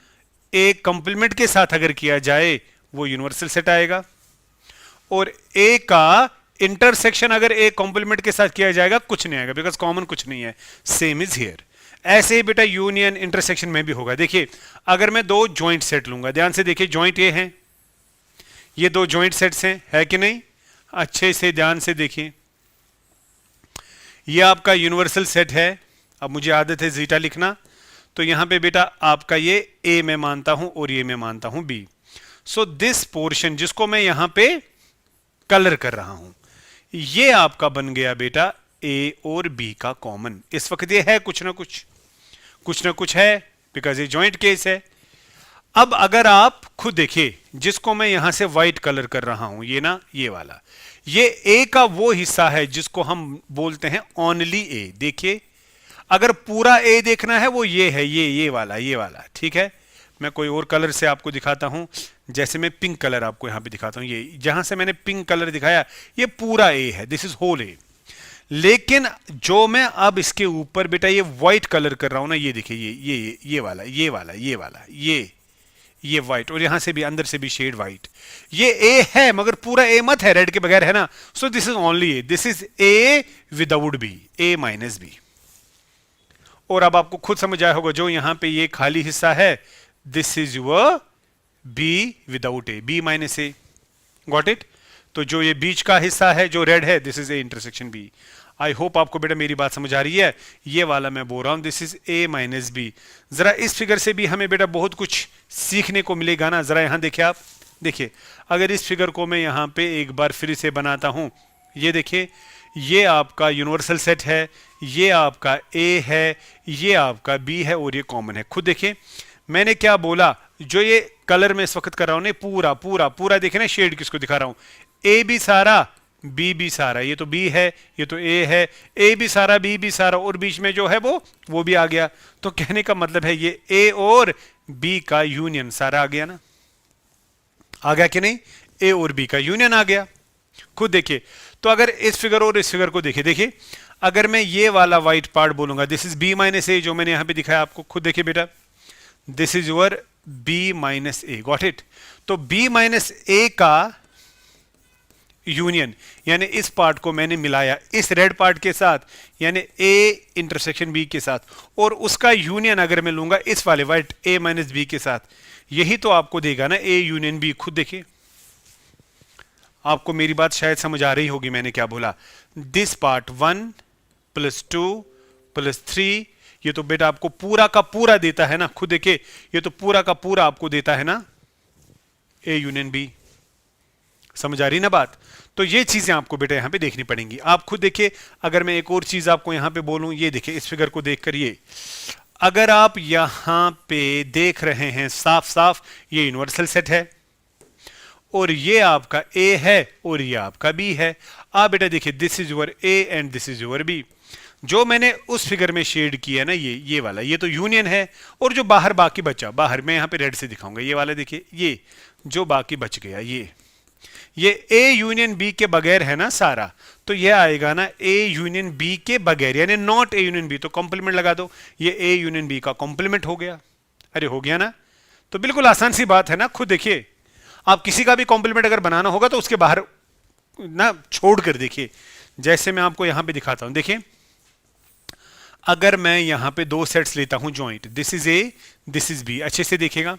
A: ए कंप्लीमेंट के साथ अगर किया जाए वो यूनिवर्सल सेट आएगा, और ए का इंटरसेक्शन अगर ए कॉम्प्लीमेंट के साथ किया जाएगा कुछ नहीं आएगा, बिकॉज कॉमन कुछ नहीं है। Same is here. ऐसे ही बेटा यूनियन इंटरसेक्शन में भी होगा। देखिए अगर मैं दो जॉइंट सेट लूंगा, ध्यान से देखिए, जॉइंट ये हैं, ये दो जॉइंट सेट्स हैं, है कि नहीं? अच्छे से ध्यान से देखिए, ये आपका यूनिवर्सल सेट है। अब मुझे आदत है जीटा लिखना, तो यहां पे बेटा आपका ये ए में मानता हूं और ये मैं मानता हूं बी। सो दिस पोर्शन जिसको मैं यहां पे कलर कर रहा हूं, ये आपका बन गया बेटा ए और बी का कॉमन। इस वक्त ये है कुछ ना कुछ है, बिकॉज ये जॉइंट केस है। अब अगर आप खुद देखिए, जिसको मैं यहां से व्हाइट कलर कर रहा हूं, ये ना, ये वाला, ये ए का वो हिस्सा है जिसको हम बोलते हैं ओनली ए। देखिए अगर पूरा ए देखना है वो ये है, ये वाला, ठीक है। मैं कोई और कलर से आपको दिखाता हूं, जैसे मैं पिंक कलर आपको यहां पे दिखाता हूं। ये जहां से मैंने पिंक कलर दिखाया ये पूरा ए है, दिस इज होल ए। लेकिन जो मैं अब इसके ऊपर बेटा ये व्हाइट कलर कर रहा हूं ना, ये देखिए, ये वाला, ये व्हाइट, और यहां से भी अंदर से भी शेड व्हाइट, ये ए है मगर पूरा ए मत है, रेड के बगैर है ना। So this is only a, this is a without b, a minus b. और अब आपको खुद समझ आया होगा जो यहां पे ये खाली हिस्सा है, this is your b without a, b minus a, got it. तो जो ये बीच का हिस्सा है जो रेड है, this is a intersection b. I hope आपको बेटा मेरी बात समझ आ रही है। ये वाला मैं बोल रहा हूं this is a minus b. जरा इस फिगर से भी हमें बेटा बहुत कुछ सीखने को मिलेगा ना। जरा यहां देखिए आप, देखिए अगर इस फिगर को मैं यहां पे एक बार फिर से बनाता हूं, ये देखिए ये आपका यूनिवर्सल सेट है, ये आपका ए है, ये आपका बी है और ये कॉमन है। खुद देखिए मैंने क्या बोला, जो ये कलर में इस वक्त कर रहा हूं, पूरा पूरा पूरा देखिए ना, शेड किसको दिखा रहा हूं, ए भी सारा बी भी सारा, ये तो बी है ये तो ए है, ए भी सारा बी भी सारा और बीच में जो है वो भी आ गया। तो कहने का मतलब है ये ए और बी का यूनियन सारा आ गया ना, आ गया कि नहीं, ए और बी का यूनियन आ गया। खुद देखिए, तो अगर इस फिगर और इस फिगर को देखिए, देखिए अगर मैं ये वाला व्हाइट पार्ट बोलूंगा this is b minus a, जो मैंने यहां पे दिखाया आपको, खुद देखिए बेटा this is your b minus a, got it. तो बी माइनस ए का यूनियन यानी इस पार्ट को मैंने मिलाया इस रेड पार्ट के साथ, यानी ए इंटरसेक्शन बी के साथ, और उसका यूनियन अगर मैं लूंगा इस वाले व्हाइट ए माइनस बी के साथ, यही तो आपको देगा ना ए यूनियन बी। खुद देखिए आपको मेरी बात शायद समझ आ रही होगी मैंने क्या बोला। दिस पार्ट 1 + 2 + 3, ये तो बेटा आपको पूरा का पूरा देता है ना। खुद देखिए ये तो पूरा का पूरा आपको देता है ना ए यूनियन बी। समझ आ रही ना बात। तो ये चीजें आपको बेटा यहां पे देखनी पड़ेंगी। आप खुद देखिए, अगर मैं एक और चीज आपको यहां पे बोलूं, ये देखिए इस फिगर को देखकर, ये अगर आप यहां पे देख रहे हैं साफ साफ, ये यूनिवर्सल सेट है और ये आपका ए है और ये आपका बी है। आप बेटा देखिए this is your a and this is your b. जो मैंने उस फिगर में शेड किया ना, ये वाला, ये तो यूनियन है, और जो बाहर बाकी बचा, बाहर मैं यहां पे रेड से दिखाऊंगा, ये वाला देखिए, ये जो बाकी बच गया, ये ए यूनियन बी के बगैर है ना सारा, तो ये आएगा ना ए यूनियन बी के बगैर, यानी नॉट ए यूनियन बी। तो कॉम्प्लीमेंट लगा दो, ये ए यूनियन बी का कॉम्प्लीमेंट हो गया। अरे हो गया ना। तो बिल्कुल आसान सी बात है ना। खुद देखिए आप किसी का भी कॉम्प्लीमेंट अगर बनाना होगा तो उसके बाहर ना छोड़ कर देखिए, जैसे मैं आपको यहां पे दिखाता हूं। देखिए अगर मैं यहां पे दो सेट्स लेता हूं joint, this is a this is b, अच्छे से देखिएगा।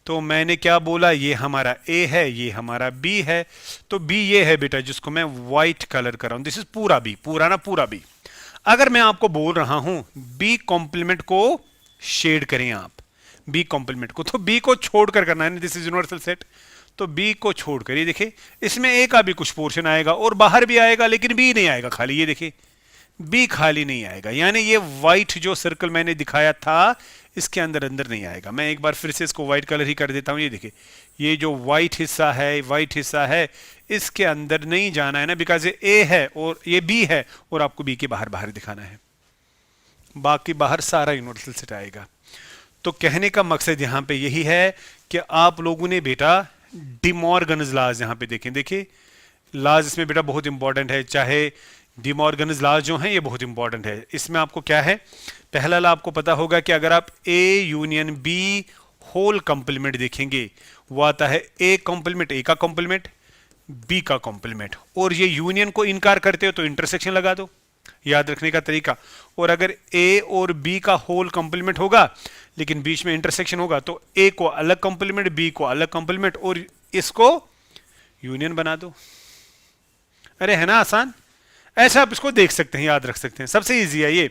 A: तो मैंने क्या बोला, ये हमारा ए है ये हमारा बी है। तो बी ये है बेटा जिसको मैं व्हाइट कलर कर रहा हूं, दिस इज पूरा बी, पूरा ना पूरा बी। अगर मैं आपको बोल रहा हूं बी कॉम्प्लीमेंट को शेड करें आप, बी कॉम्प्लीमेंट को, तो बी को छोड़कर करना है, दिस इज यूनिवर्सल सेट, तो बी को छोड़कर, ये देखिए इसमें ए का भी कुछ पोर्शन आएगा और बाहर भी आएगा, लेकिन बी नहीं आएगा खाली, ये देखिए बी खाली नहीं आएगा, यानी ये व्हाइट जो सर्कल मैंने दिखाया था इसके अंदर अंदर नहीं आएगा। मैं एक बार फिर से इसको व्हाइट कलर ही कर देता हूं। ये देखिए ये जो व्हाइट हिस्सा है इसके अंदर नहीं जाना है ना, बिकॉज ये ए है और ये बी है और आपको बी के बाहर बाहर दिखाना है, बाकी बाहर सारा यूनिवर्सल सेट आएगा। तो कहने का मकसद यहां पे यही है कि आप लोगों ने बेटा डिमॉर्गन्स लॉज यहां पे देखें, देखिए लॉज इसमें बेटा बहुत इंपॉर्टेंट है, चाहे डिमॉर्गन्स लॉज जो हैं ये बहुत इंपॉर्टेंट है। इसमें आपको क्या है, पहला लॉ आपको पता होगा कि अगर आप a union B whole complement देखेंगे, वो आता है ए कॉम्प्लीमेंट, ए का कॉम्प्लीमेंट बी का कॉम्प्लीमेंट, और ये यूनियन को इनकार करते हो तो इंटरसेक्शन लगा दो, याद रखने का तरीका। और अगर ए और बी का होल कॉम्प्लीमेंट होगा लेकिन बीच में इंटरसेक्शन होगा तो ए को अलग कॉम्प्लीमेंट, बी को अलग कॉम्प्लीमेंट और इसको यूनियन बना दो। अरे है ना आसान, ऐसा आप इसको देख सकते हैं, याद रख सकते हैं, सबसे इजी है ये।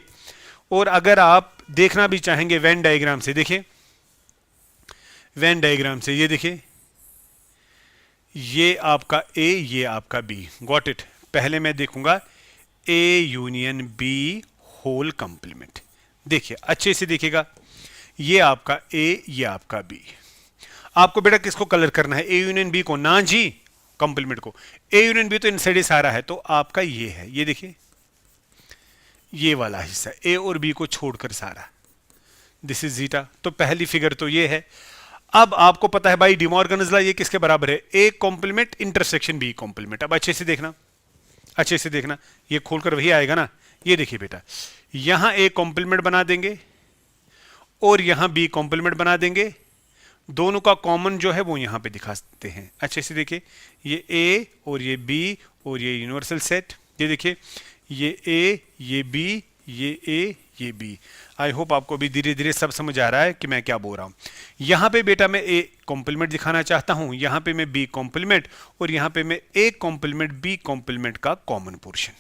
A: और अगर आप देखना भी चाहेंगे वेन डायग्राम से, देखिए वेन डायग्राम से, ये देखिए ये आपका ए ये आपका बी, गॉट इट। पहले मैं देखूंगा A union B whole complement, देखिए अच्छे से देखिएगा, ये आपका ए ये आपका बी। आपको बेटा किसको कलर करना है, ए यूनियन बी को ना जी, कॉम्प्लीमेंट को। ए यूनियन बी तो इनसाइड ही सारा है, तो आपका ये है, ये देखिए ये वाला हिस्सा ए और बी को छोड़कर सारा, दिस इज जीटा। तो पहली फिगर तो ये है। अब आपको पता है भाई डिमॉर्गन्स लॉ ये किसके बराबर है, A complement intersection B complement. अब अच्छे से देखना, अच्छे से देखना, ये खोलकर वही आएगा ना। ये देखिए बेटा यहां ए कॉम्प्लीमेंट बना देंगे और यहां बी कॉम्प्लीमेंट बना देंगे, दोनों का कॉमन जो है वो यहां पे दिखा सकते हैं। अच्छे से देखिए ये ए और ये बी और ये यूनिवर्सल सेट, ये देखिए ये ए ये बी ये ए ये बी। आई होप आपको भी धीरे धीरे सब समझ आ रहा है कि मैं क्या बोल रहा हूँ। यहाँ पे बेटा मैं ए कॉम्प्लीमेंट दिखाना चाहता हूँ, यहाँ पे मैं बी कॉम्प्लीमेंट, और यहाँ पे मैं ए कॉम्प्लीमेंट बी कॉम्प्लीमेंट का कॉमन पोर्शन,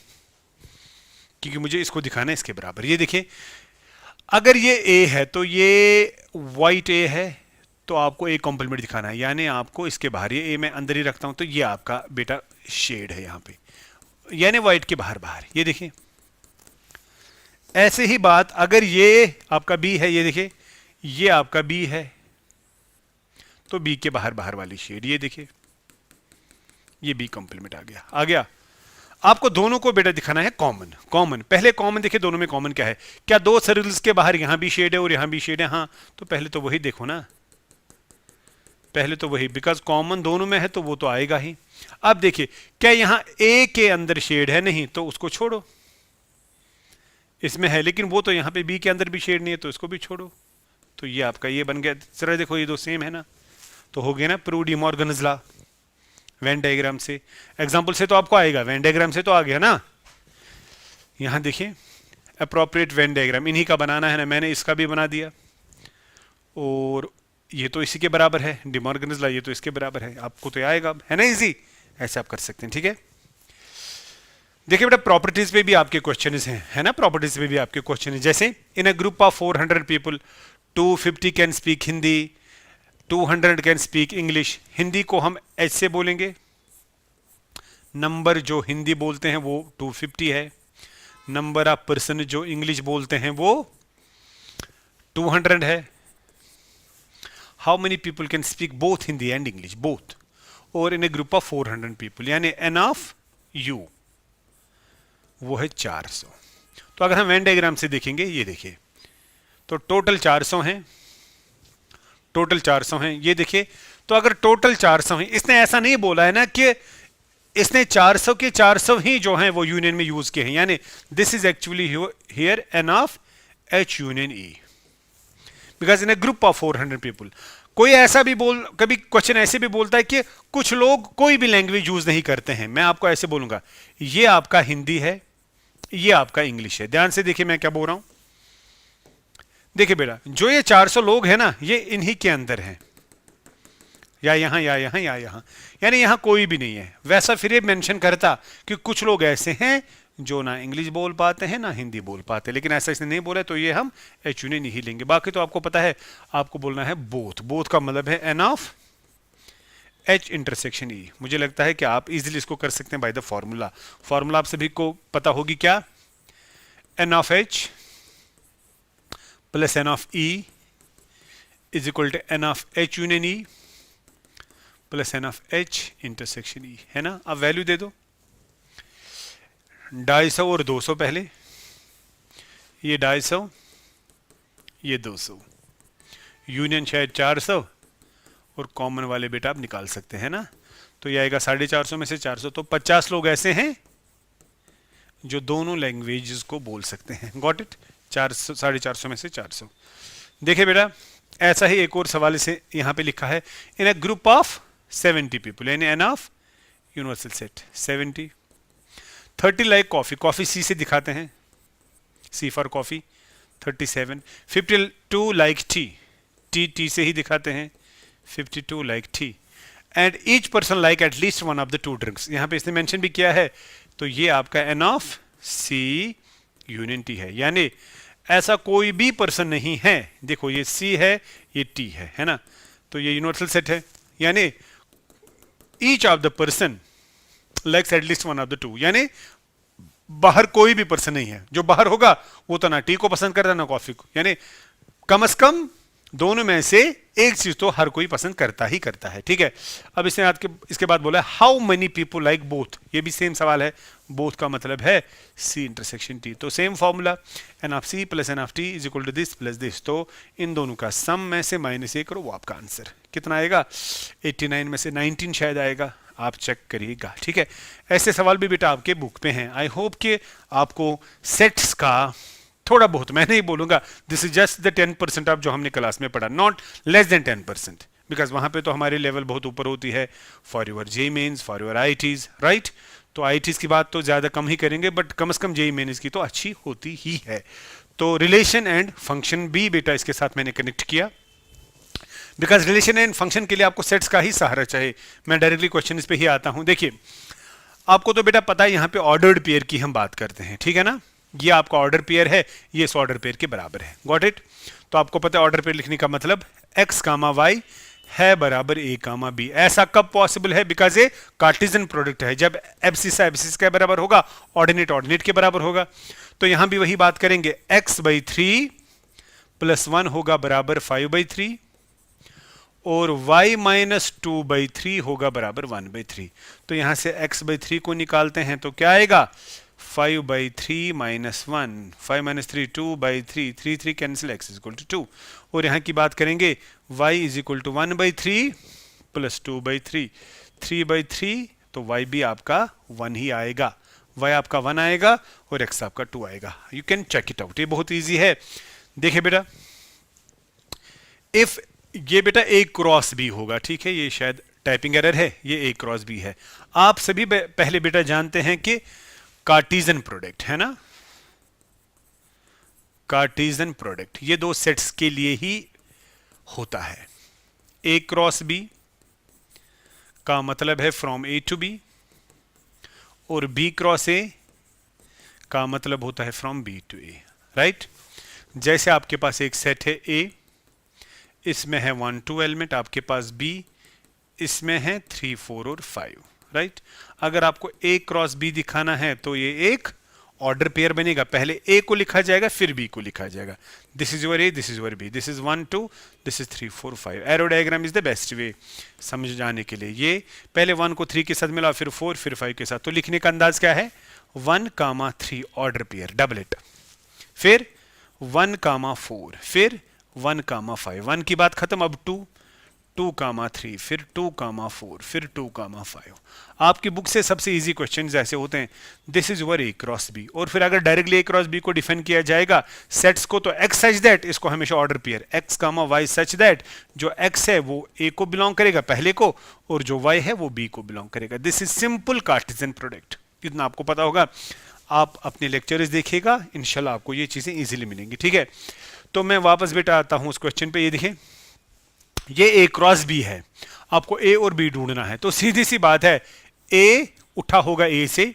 A: क्योंकि मुझे इसको दिखाना है इसके बराबर। ये देखिए, अगर ये ए है तो ये वाइट ए है, तो आपको ए कॉम्प्लीमेंट दिखाना है, यानी आपको इसके बाहर, ये ए मैं अंदर ही रखता हूं, तो ये आपका बेटा शेड है यहाँ पे, यानी वाइट के बाहर बाहर। ये देखिए, ऐसे ही बात अगर ये आपका बी है, ये देखिए ये आपका बी है, तो बी के बाहर बाहर वाली शेड, ये देखिए ये बी कॉम्प्लीमेंट आ गया। आपको दोनों को बेटा दिखाना है कॉमन। पहले कॉमन देखिए, दोनों में कॉमन क्या है? क्या दो सर्कल्स के बाहर यहां भी शेड है और यहां भी शेड है? हाँ, तो पहले तो वही देखो ना, पहले तो वही, बिकॉज कॉमन दोनों में है तो वो तो आएगा ही। अब देखिए, क्या यहां ए के अंदर शेड है? नहीं, तो उसको छोड़ो, इसमें है, लेकिन वो तो यहां पे बी के अंदर भी शेड नहीं है, तो इसको भी छोड़ो। तो ये आपका ये बन गया। जरा देखो, ये दो सेम है ना, तो हो गया ना prove De Morgan's law. Venn diagram से, एग्जाम्पल से तो आपको आएगा, वेन डायग्राम से तो आ गया ना। यहां देखिए, अप्रोप्रिएट वेन डायग्राम इन्हीं का बनाना है ना, मैंने इसका भी बना दिया, और ये तो इसी के बराबर है, डी मॉर्गन्स लॉ, ये तो इसके बराबर है, आपको तो आएगा, है ना, इजी। ऐसे आप कर सकते हैं, ठीक है। देखिए बेटा, प्रॉपर्टीज पे भी आपके क्वेश्चन हैं, है ना, प्रॉपर्टीज पे भी आपके क्वेश्चन है। जैसे in a group of 400 people 250 can speak Hindi, 200 can speak English. Hindi को हम ऐसे बोलेंगे, नंबर जो हिंदी बोलते हैं वो 250 है, नंबर ऑफ पर्सन जो इंग्लिश बोलते हैं वो 200 है। How many people can speak both Hindi and English, both, और इन ए ग्रुप ऑफ 400 पीपल, यानी एन ऑफ यू वो है 400। तो अगर हम वेन डायग्राम से देखेंगे, ये देखिए, तो टोटल 400 हैं, टोटल 400 हैं, ये देखिए। तो अगर टोटल 400 हैं, इसने ऐसा नहीं बोला है ना कि इसने 400 के 400 ही जो हैं वो यूनियन में यूज किए हैं, यानी this is actually here N of H union E, because in a group of 400 people. कोई ऐसा भी कभी क्वेश्चन ऐसे भी बोलता है कि कुछ लोग कोई भी लैंग्वेज यूज नहीं करते हैं, मैं आपको ऐसे बोलूंगा, ये आपका हिंदी है, ये आपका इंग्लिश है। ध्यान से देखिए मैं क्या बोल रहा हूं। देखिए बेटा, जो ये 400 लोग हैं ना, ये इन्हीं के अंदर हैं, या यहां या यहां या यहां, यानी यहां कोई भी नहीं है। वैसा फिर ये मेंशन करता कि कुछ लोग ऐसे हैं जो ना इंग्लिश बोल पाते हैं ना हिंदी बोल पाते, लेकिन ऐसा इसने नहीं बोला, तो ये हम एच यूनियन नहीं लेंगे। बाकी तो आपको पता है, आपको बोलना है बोथ। बोथ का मतलब है N of H intersection E. मुझे लगता है कि आप इजीली इसको कर सकते हैं बाय द फॉर्मूला। फॉर्मूला आप सभी को पता होगी क्या? N of H plus N of E is equal to N of H union E plus N of H intersection E, है ना। अब वैल्यू दे दो, 250 और 200 पहले, ये 250, ये 200, यूनियन शायद 400, और कॉमन वाले बेटा आप निकाल सकते हैं ना। तो ये आएगा 450 में से 400, तो 50 लोग ऐसे हैं जो दोनों लैंग्वेजेस को बोल सकते हैं। Got it? 400, 450 में से 400। देखिए बेटा, ऐसा ही एक और सवाल से यहाँ पे लिखा है, in a group of 70 people, यानी N of universal set 70। 30 like coffee, coffee C से दिखाते हैं, C for coffee 37। 52 like tea, tea से ही दिखाते हैं, 52 like tea. And each person like at least one of the two drinks, यहाँ पे इसने मेंशन भी किया है, तो ये आपका N of C union T है, यानी ऐसा कोई भी पर्सन नहीं है। देखो ये सी है, ये टी है ना, तो ये यूनिवर्सल सेट है, यानी each of the person likes eight least one of the to, यानी बाहर कोई भी पर्सन नहीं है, जो बाहर होगा वो तो ना टी को पसंद करता ना कॉफी को, यानी कम से कम दोनों में से एक चीज तो हर कोई पसंद करता ही करता है, ठीक है। अब इसने इसके बाद बोला how many people like both, ये भी सेम सवाल है। बोथ का मतलब है सी इंटरसेक्शन टी, तो same formula, N of C plus N of T is equal to this plus this, तो इन दोनों का सम में से -1 करो, वो आपका आंसर कितना आएगा? 89 में से 19 शायद आएगा, आप चेक करिएगा, ठीक है। ऐसे सवाल भी बेटा आपके बुक पे हैं। आई होप कि आपको सेट्स का थोड़ा बहुत, मैं नहीं बोलूंगा this is just the 10% of जो हमने क्लास में पढ़ा, नॉट लेस देन 10%, बिकॉज वहां पे तो हमारी लेवल बहुत ऊपर होती है for your JEE Mains, for your IITs, right. तो आईटीज की बात तो ज्यादा कम ही करेंगे, बट कम से कम जे मेन्स की तो अच्छी होती ही है। तो रिलेशन एंड फंक्शन भी बेटा इसके साथ मैंने कनेक्ट किया, बिकॉज रिलेशन एंड फंक्शन के लिए आपको सेट्स का ही सहारा चाहिए। मैं डायरेक्टली क्वेश्चन पे ही आता हूं। देखिए, आपको तो बेटा पता है यहां पे ऑर्डर्ड पेयर की हम बात करते हैं, ठीक है ना। ये आपका ऑर्डर पेयर है, ये इस ऑर्डर पेयर के बराबर है। Got it. तो आपको पता है ऑर्डर पेयर लिखने का मतलब x कामा y है बराबर a कामा b। ऐसा कब पॉसिबल है? बिकॉज ये कार्टेशियन प्रोडक्ट है। जब एब्सिसा एब्सिस के बराबर होगा, ऑर्डिनेट ऑर्डिनेट के बराबर होगा। तो यहां भी वही बात करेंगे, x/3 + 1 होगा बराबर 5/3 और y-2/3 होगा बराबर 1/3। तो यहां से x/3 को निकालते हैं तो क्या आएगा? 5/3 - 1, 5 - 3 2/3, 3 3 कैंसिल, x = 2। और यहाँ की बात करेंगे y = 1/3 + 2/3, 3/3, तो y भी आपका 1 ही आएगा। y आपका 1 आएगा और x आपका 2 आएगा। You can check it out, ये बहुत ईजी है। देखिए बेटा, इफ ये बेटा a क्रॉस b होगा, ठीक है, ये शायद टाइपिंग एरर है, ये a क्रॉस b है। आप सभी पहले बेटा जानते हैं कि कार्टेशियन प्रोडक्ट है ना, कार्टेशियन प्रोडक्ट ये दो सेट्स के लिए ही होता है। a क्रॉस b का मतलब है फ्रॉम a टू b और b क्रॉस a का मतलब होता है from b to a, right. जैसे आपके पास एक सेट है a, इसमें है 1 2 एलिमेंट, आपके पास b, इसमें है 3 4 और 5, राइट। अगर आपको a क्रॉस b दिखाना है तो ये एक ऑर्डर पेयर बनेगा। पहले a को लिखा जाएगा फिर b को लिखा जाएगा। This is your a, this is your b, this is 1 2, this is 3 4 5। Arrow diagram is the best way समझ जाने के लिए। ये पहले 1 को 3 के साथ मिला, फिर 4, फिर 5 के साथ। तो लिखने का अंदाज क्या है? 1, 3 ऑर्डर पेयर डबलेट, फिर 1, 4, फिर 1, 5। 1 की बात खत्म, अब 2, 2, 3, फिर 2, 4, फिर 2, 5। आपकी बुक से सबसे इजी क्वेश्चन ऐसे होते हैं, this is were a cross b। और फिर अगर डायरेक्टली a क्रॉस b को डिफाइन किया जाएगा सेट्स को, तो x सच दैट, इसको हमेशा order pair x, y such that जो x है वो a को बिलोंग करेगा पहले को, और जो y है वो b को बिलोंग करेगा। This is simple Cartesian product. इतना आपको पता होगा। आप अपने लेक्चर्स देखिएगा, इंशाल्लाह आपको ये चीजें इजीली मिलेंगी, ठीक है। तो मैं वापस बेटा आता हूं उस क्वेश्चन पे। ये देखें, ये a क्रॉस b है, आपको a और b ढूंढना है। तो सीधी सी बात है, a उठा होगा a से,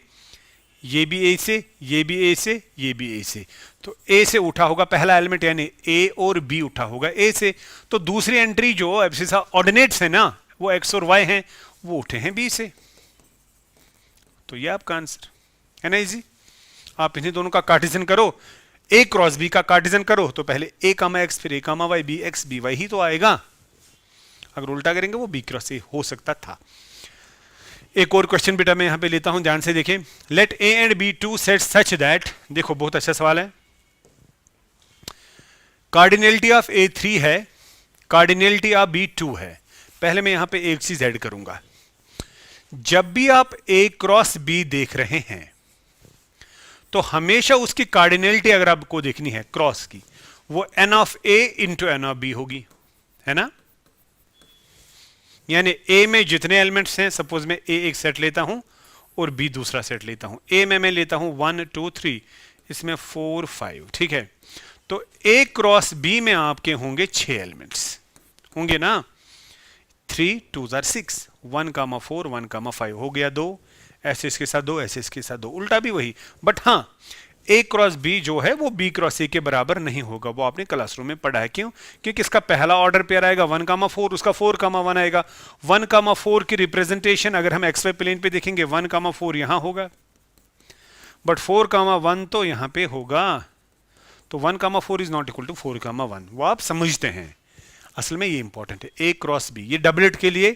A: ये भी a से, ये भी a से, ये भी a से। तो a से उठा होगा पहला एलिमेंट, यानी a और b उठा होगा a से। तो दूसरी एंट्री जो एब्सिसा ऑर्डिनेट्स है ना, वो x और y हैं, वो उठे हैं b से। तो ये आपका आंसर है ना, इजी। आप इन्हीं दोनों का कार्टेशियन करो, a क्रॉस b का कार्टेशियन करो, तो पहले a, x, फिर a, y, b x b y ही तो आएगा। अगर उल्टा करेंगे वो b क्रॉस a हो सकता था। एक और क्वेश्चन बेटा मैं यहां पे लेता हूं, ध्यान से देखें। Let a and b two set such that, देखो बहुत अच्छा सवाल है। कार्डिनलिटी ऑफ a 3 है, कार्डिनलिटी ऑफ b 2 है। पहले मैं यहां पे एक चीज ऐड करूंगा, जब भी आप a क्रॉस b देख रहे हैं तो हमेशा उसकी कार्डिनलिटी अगर आपको देखनी है क्रॉस की, वो n of a into n of b होगी, है ना। यानी a में जितने एलिमेंट्स हैं, सपोज मैं a एक सेट लेता हूं और b दूसरा सेट लेता हूं। a में मैं लेता हूं 1 2 3, इसमें 4 5, ठीक है। तो a क्रॉस b में आपके होंगे 6 एलिमेंट्स होंगे ना, 3 2 6, 1, 4, 1, 5 हो गया 2, ऐसे इसके साथ 2, ऐसे इसके साथ 2, उल्टा भी वही। बट हाँ, a क्रॉस b जो है वो b क्रॉस a के बराबर नहीं होगा, वो आपने क्लासरूम में पढ़ा है। क्यों? क्योंकि इसका पहला ऑर्डर पेयर आएगा 1, 4, उसका 4, 1 आएगा। 1, 4 की रिप्रेजेंटेशन अगर हम xy प्लेन पे देखेंगे 1, 4 यहां होगा, बट 4, 1 तो यहां पे होगा। तो 1, 4 इज नॉट इक्वल टू 4, 1, वो आप समझते हैं। असल में ये इंपॉर्टेंट है, a क्रॉस b, ये डबलेट के लिए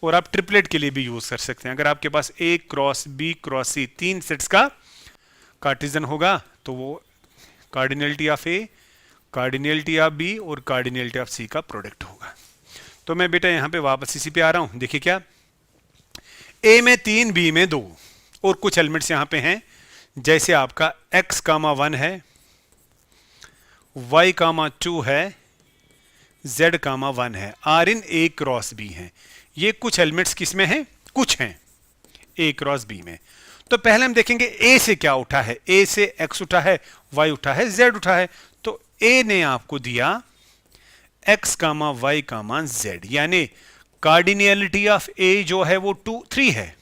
A: और आप ट्रिपलेट के लिए भी यूज कर सकते हैं। अगर आपके पास a cross b cross c 3 sets का कार्टेशियन होगा तो वो cardinality of a, cardinality of b और कार्डिनलिटी ऑफ c का प्रोडक्ट होगा। तो मैं बेटा यहां पे वापस इसी पे आ रहा हूं। देखिए क्या, a में 3, b में 2 और कुछ एलिमेंट्स यहां पे हैं, जैसे आपका x, 1 है, y, 2 है, z, 1 है, are in a cross b हैं। ये कुछ एलिमेंट्स किस में हैं? कुछ हैं a क्रॉस b में। तो पहले हम देखेंगे ए से क्या उठा है। ए से एक्स उठा है, वाई उठा है, जेड उठा है। तो ए ने आपको दिया एक्स कामा वाई कामा जेड, यानी कार्डिनलिटी ऑफ ए जो है वो 3 है।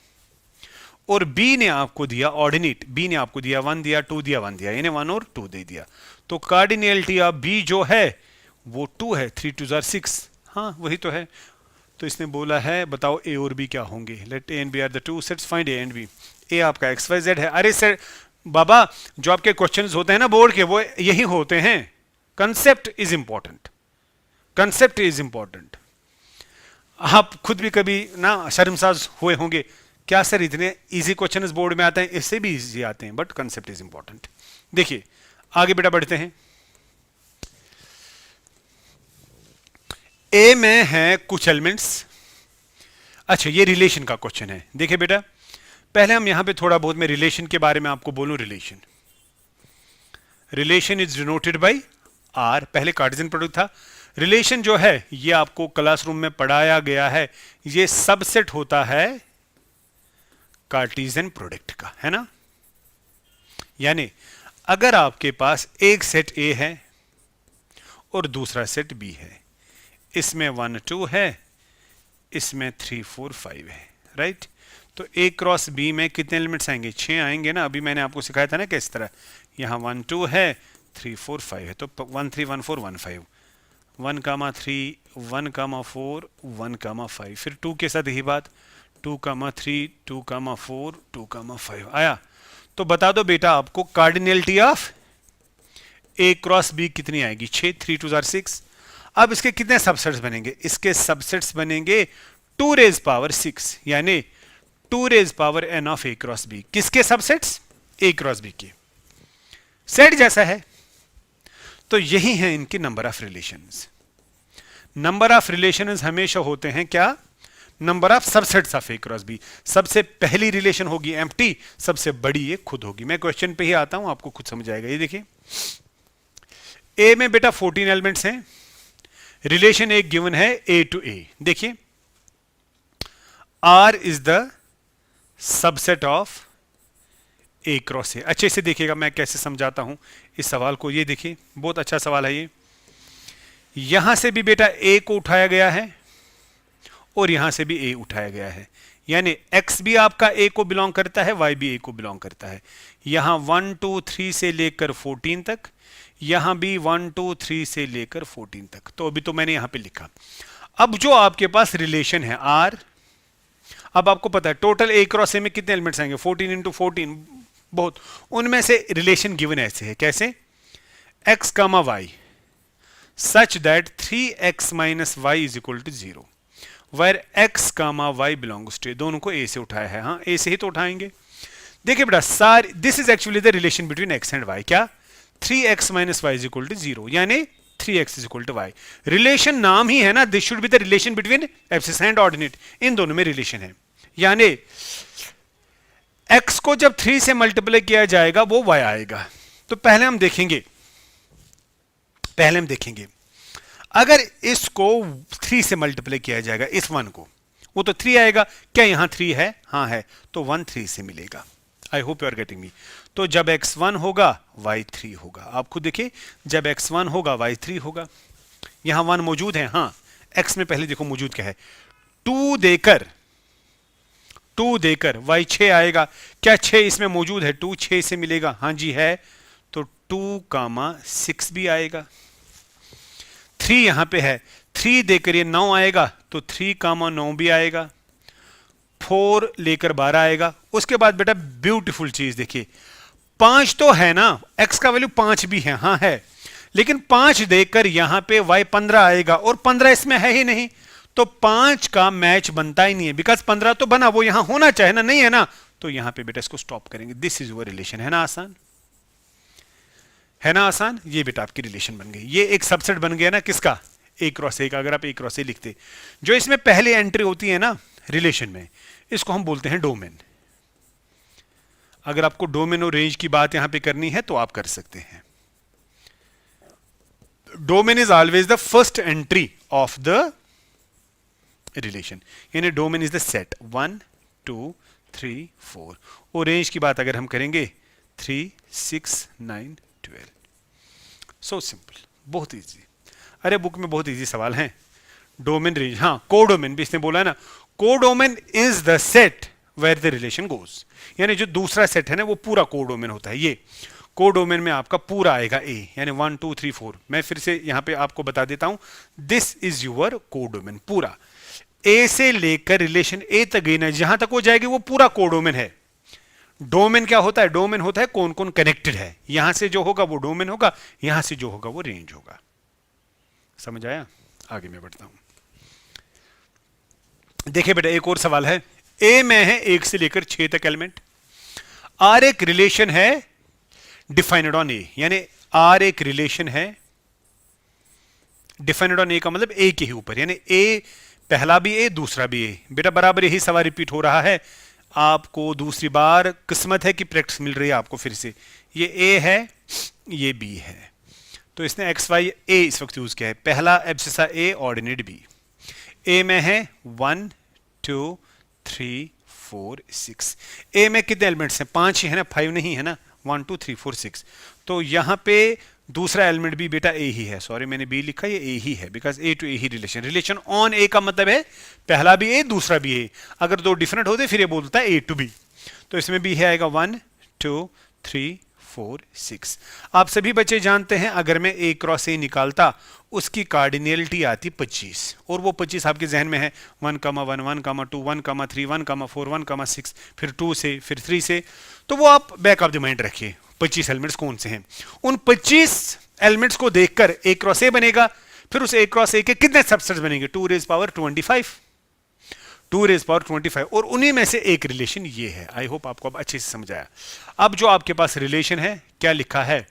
A: और बी ने आपको दिया ऑर्डिनेट, बी ने आपको दिया 1 दिया, 2 दिया, 1 दिया, यानी 1 और 2 दे दिया। तो कार्डिनलिटी ऑफ बी जो है वो 2 है, 3 2 6, हाँ वही तो है। तो इसने बोला है बताओ ए और बी क्या होंगे। Let A and B are the two sets, find A and B. A आपका एक्स वाई जेड है। अरे सर बाबा, जो आपके क्वेश्चंस होते हैं ना बोर्ड के, वो यही होते हैं। Concept is important, concept is important. आप खुद भी कभी ना शर्मसाज हुए होंगे, क्या सर इतने इजी क्वेश्चंस बोर्ड में आते हैं? इससे भी इजी आते हैं, बट कंसेप्ट इज इंपॉर्टेंट। देखिए आगे बेटा बढ़ते हैं। ए में है कुछ एलिमेंट्स। अच्छा, ये रिलेशन का क्वेश्चन है। देखिए बेटा, पहले हम यहां पे थोड़ा बहुत मैं रिलेशन के बारे में आपको बोलूं। Relation is denoted by R. पहले कार्टेशियन प्रोडक्ट था। रिलेशन जो है ये आपको क्लासरूम में पढ़ाया गया है, ये सबसेट होता है कार्टेशियन प्रोडक्ट का, है ना। यानी अगर आपके पास एक सेट ए है और दूसरा सेट बी है, इसमें 1 2 है, इसमें 3 4 5 है, राइट। तो ए क्रॉस बी में कितने एलिमेंट्स आएंगे? 6 आएंगे ना। अभी मैंने आपको सिखाया था ना किस तरह। यहाँ 1 2 है, 3 4 5 है, तो 1 3 1 4 1 5, 1 कामा 3 1 कामा 4 1 कामा 5, फिर 2 के साथ यही बात, 2 कामा 3 2 कामा 4 2 कामा 5 आया। तो बता दो बेटा आपको cardinality of A cross B कितनी आएगी? 6, 3 2 6। अब इसके कितने सबसेट्स बनेंगे? इसके सबसेट्स बनेंगे 2 रेज पावर 6, यानी 2 raise power n of A cross B. किसके सबसेट्स? ए क्रॉस बी के। सेट जैसा है। तो यही है इनके number of relations. Number of relations हमेशा होते हैं क्या? Number of subsets of A cross B. सबसे पहली रिलेशन होगी एम्प्टी, सबसे बड़ी ये खुद होगी। मैं क्वेश्चन पे ही आता हूं, आपको खुद समझ आएगा। ये देखिए, ए में बेटा 14 एलिमेंट्स हैं। रिलेशन एक गिवन है ए टू ए। देखिए, R is the subset of A cross A. अच्छे से देखिएगा मैं कैसे समझाता हूं इस सवाल को। ये देखिए, बहुत अच्छा सवाल है ये। यहां से भी बेटा ए को उठाया गया है और यहां से भी ए उठाया गया है, यानी x भी आपका a को बिलोंग करता है, y भी a को बिलोंग करता है। यहां 1 2 3 से लेकर 14 तक, यहां भी 1 2 3 से लेकर 14 तक। तो अभी तो मैंने यहां पे लिखा। अब जो आपके पास रिलेशन है r, अब आपको पता है टोटल a क्रॉस a में कितने एलिमेंट्स आएंगे? 14 इंटू 14, बहुत। उनमें से रिलेशन गिवन ऐसे है, कैसे? x comma Y such that 3x minus Y is equal to 0, where x comma Y belongs to. दोनों को a से उठाया है, हाँ a से ही तो उठाएंगे। देखिए बेटा, sorry this is actually the relation between x and y। क्या? 3x minus Y is equal to 0, यानी 3x is equal to Y. Relation नाम ही है ना, this should be the relation between abscissa and ordinate. इन दोनों में relation है, यानी x को जब 3 से मल्टीप्लाई किया जाएगा वो y आएगा। तो पहले हम देखेंगे अगर इसको 3 से मल्टीप्लाई किया जाएगा, इस 1 को, वो तो 3 आएगा। क्या यहां 3 है? हाँ है, तो 1 3 से मिलेगा। I hope you are getting me. तो जब x 1 होगा y 3 होगा। आप खुद देखिए, जब x 1 होगा y 3 होगा। यहां 1 मौजूद है, हाँ। x में पहले देखो मौजूद क्या है, 2 देकर y 6 आएगा। क्या 6 इसमें मौजूद है? 2 6 से मिलेगा, हाँ जी है। तो 2 कामा 6 भी आएगा। 3 यहां पे है, 3 देकर ये 9 आएगा, तो 3 कामा 9 भी आएगा। 4 लेकर 12 आएगा। उसके बाद बेटा ब्यूटीफुल चीज देखिए, 5 तो है ना, x का वैल्यू 5 भी है, हाँ है, लेकिन 5 देकर यहां पे y 15 आएगा और 15 इसमें है ही नहीं, तो 5 का मैच बनता ही नहीं है। बिकॉज 15 तो बना, वो यहां होना चाहिए ना, नहीं है ना, तो यहां पे बेटा इसको स्टॉप करेंगे। This is your relation. है ना आसान? है ना आसान? ये बेटा आपकी रिलेशन बन गई। ये एक सबसेट बन गया ना किसका? ए क्रॉस ए का। अगर आप ए क्रॉस ए लिखते, जो इसमें पहले एंट्री होती है ना रिलेशन में, इसको हम बोलते हैं डोमेन। अगर आपको डोमेन और रेंज की बात यहां पे करनी है तो आप कर सकते हैं। Domain is always the first entry of the relation, यानी डोमेन इज द सेट 1 2 3 4। और रेंज की बात अगर हम करेंगे 3 6 9 12। सो सिंपल, बहुत इजी। अरे बुक में बहुत इजी सवाल हैं। डोमेन रेंज, हाँ कोडोमेन भी इसने बोला है ना, codomain is the set where the relation goes, यानी जो दूसरा सेट है ना वो पूरा कोडोमेन होता है। ये कोडोमेन में आपका पूरा आएगा ए, यानी 1 2 3 4। मैं फिर से यहां पे आपको बता देता हूं, दिस इज योर कोडोमेन पूरा, ए से लेकर रिलेशन ए तक गई ना, जहां तक वो जाएगी वो पूरा कोडोमेन है। डोमेन क्या होता है? डोमेन होता है कौन कौन कनेक्टेड है, यहां से जो होगा वो डोमेन होगा, यहां से जो होगा वो रेंज होगा। समझ आया? आगे मैं बढ़ता हूं। देखिए बेटा एक और सवाल है। ए में है 1 से लेकर 6 तक एलिमेंट, आर एक रिलेशन है डिफाइंड ऑन ए, यानी आर एक रिलेशन है डिफाइंड ऑन ए का मतलब ए के ही ऊपर, यानी ए पहला भी ए दूसरा भी ए। बेटा बराबर यही सवाल रिपीट हो रहा है, आपको दूसरी बार किस्मत है कि प्रैक्टिस मिल रही है आपको फिर से। ये ए है, ये बी है, तो इसने एक्स वाई ए इस वक्त यूज किया है। पहला एब्सिसा ए, ऑर्डिनेट बी। ए में है 1 2 3 4 6। ए में कितने एलिमेंट्स हैं? 5 ही है ना, 5 नहीं है ना। 1 2 3 4 6। तो यहां पे दूसरा एलिमेंट भी बेटा ए ही है। सॉरी मैंने बी लिखा, ये ए ही है, बिकॉज ए टू ए ही रिलेशन। रिलेशन ऑन ए का मतलब है पहला भी ए दूसरा भी ए। अगर दो डिफरेंट होते फिर ये बोलता है ए टू बी। तो इसमें भी है आएगा 1 2 3 4 6। आप सभी बच्चे जानते हैं अगर मैं ए क्रॉस ए निकालता उसकी कार्डिनलिटी आती 25, और वो 25 आपके जहन में है 1 1 1 2 1 3 1 4 1 6, फिर 2 से फिर 3 से। तो वो आप बैक ऑफ द माइंड रखिए 25 एलिमेंट्स कौन से हैं। उन 25 एलिमेंट्स को देखकर ए क्रॉस ए बनेगा, फिर उस ए क्रॉस ए के कितने सबसेट्स बनेंगे? 2 रेज़ पावर 25, 2 रेज़ पावर 25, और उन्हीं में से एक रिलेशन ये है। आई होप आपको अब अच्छे से समझ आया। अब जो आपके पास रिलेशन है क्या लिखा है?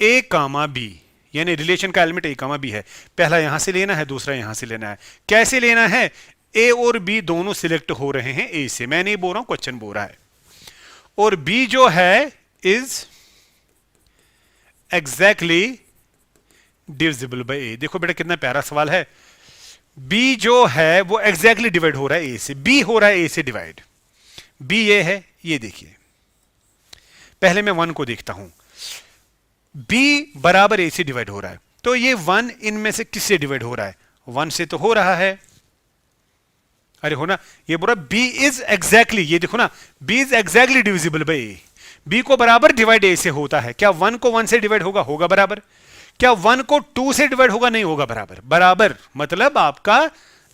A: ए कामा बी, यानी रिलेशन का एलिमेंट ए कामा बी है। पहला यहां से लेना है, दूसरा यहां से लेना है। कैसे लेना है? ए और बी दोनों सिलेक्ट हो रहे हैं ए से, मैं नहीं बोल रहा हूं, क्वेश्चन बोल रहा है। और बी जो है इज एग्जैक्टली डिविजिबल बाय ए। देखो बेटा कितना प्यारा सवाल है। बी जो है वो एग्जैक्टली डिवाइड हो रहा है ए से, बी हो रहा है ए से डिवाइड। बी ये है, ये देखिए। पहले मैं 1 को देखता हूं, बी बराबर ए से डिवाइड हो रहा है, तो ये 1 इनमें से किससे डिवाइड हो रहा है? 1 से तो हो रहा है। अरे हो ना, ये बोला बी इज एग्जैक्टली, ये देखो ना, B is exactly divisible by A. B को बराबर डिवाइड ए से होता है। क्या 1 को 1 से डिवाइड होगा? होगा बराबर। क्या 1 को 2 से डिवाइड होगा? नहीं होगा बराबर। बराबर मतलब आपका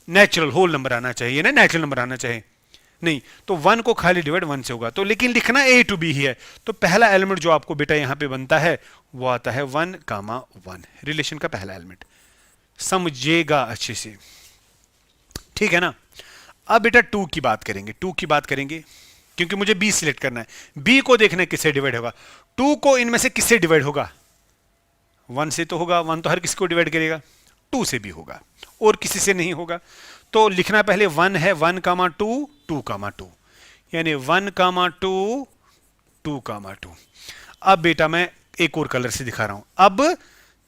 A: नेचुरल होल नंबर आना चाहिए ना, नेचुरल नंबर आना चाहिए नहीं। तो 1 को खाली डिवाइड 1 से होगा, तो लेकिन लिखना ए टू बी ही है। तो पहला एलिमेंट जो आपको बेटा यहां पे बनता है वो आता है 1 1, रिलेशन का पहला एलिमेंट। समझिएगा अच्छे से, ठीक है ना। अब बेटा 2 की बात करेंगे, 2 की बात करेंगे क्योंकि मुझे बी सिलेक्ट करना है। बी को देखना है किससे डिवाइड होगा। 2 को इनमें से किससे डिवाइड होगा? 1 से तो होगा, 1 तो हर किसी को डिवाइड करेगा। 2 से भी होगा और किसी से नहीं होगा। तो लिखना पहले 1 है, 1 2 2 2, यानी 1 2 2 2। अब बेटा मैं एक और कलर से दिखा रहा हूं। अब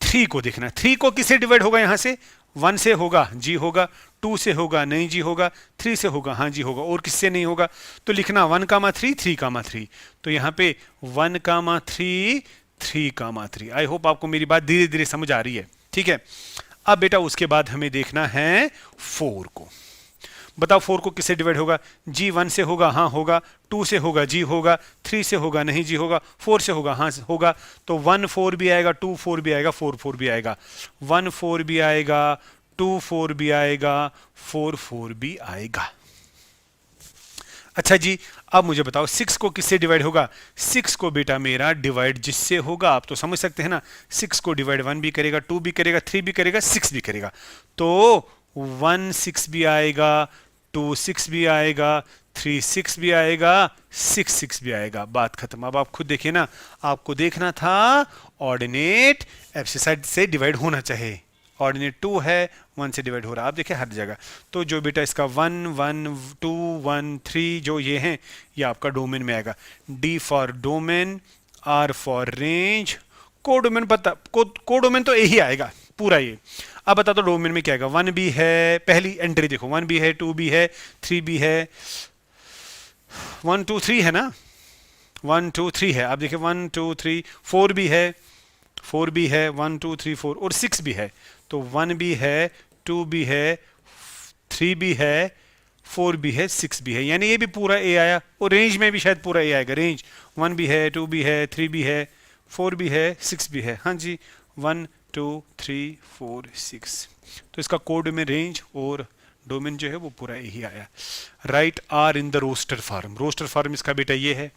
A: 3 को देखना, 3 को किससे डिवाइड होगा? यहां से 1 से होगा, जी होगा। 2 से होगा, नहीं जी होगा। 3 से होगा, हाँ जी होगा, और किससे नहीं होगा? तो लिखना 1 3 3 3। तो यहां पे 1 3 3 3। आई होप आपको मेरी बात धीरे धीरे समझ आ रही है, ठीक है। अब बेटा उसके बाद हमें देखना है 4 को। बताओ 4 को किससे डिवाइड होगा? जी 1 से होगा, हाँ होगा। 2 से होगा, जी होगा। 3 से होगा, नहीं जी होगा। 4 से होगा, हाँ होगा। तो 1 4 भी आएगा, 2 4 भी आएगा, 4 4 भी आएगा। 1 4 भी आएगा, 2 4 भी आएगा, 4 4 भी आएगा। अच्छा जी, अब मुझे बताओ 6 को किससे डिवाइड होगा? 6 को बेटा मेरा डिवाइड जिससे होगा, आप तो समझ सकते हैं ना। 6 को डिवाइड 1 भी करेगा, 2 भी करेगा, 3 भी करेगा, 6 भी करेगा। तो 1 6 भी आएगा, 2 6 भी आएगा, 3 6 भी आएगा, 6 6 भी आएगा। बात खत्म। अब आप खुद देखिए ना, आपको देखना था ऑर्डिनेट एब्सिसाइड से डिवाइड होना चाहिए। ऑर्डिनेट 2 है, 1 से डिवाइड हो रहा है। आप देखिए हर जगह। तो जो बेटा इसका 1 1 2 1 3 जो ये हैं, ये आपका डोमेन में आएगा। D for domain, R for range, codomain पता, कोडोमेन तो यही आएगा पूरा ये। अब बता दो डोमेन में क्या आएगा? 1 भी है, पहली एंट्री देखो, 1 भी है, 2 भी है, 3 भी है, 1 2 3 है ना, 1 2 3 है, आप देखिए 1 2 3, 4 भी है, 4 भी है, 1 2 3 4 और 6 भी है। तो 1 भी है, 2 भी है, 3 भी है, 4 भी है, 6 भी है, यानी ये भी पूरा ए आया। और रेंज में भी शायद पूरा ए आएगा। रेंज 1 भी है, 2 भी है, 3 भी है, 4 भी है, 6 भी है। हाँ जी, 1 2 3 4 6। तो इसका कोड में रेंज और डोमेन जो है वो पूरा यही आया। Right R in the roster form. Roster form इसका बेटा ये है।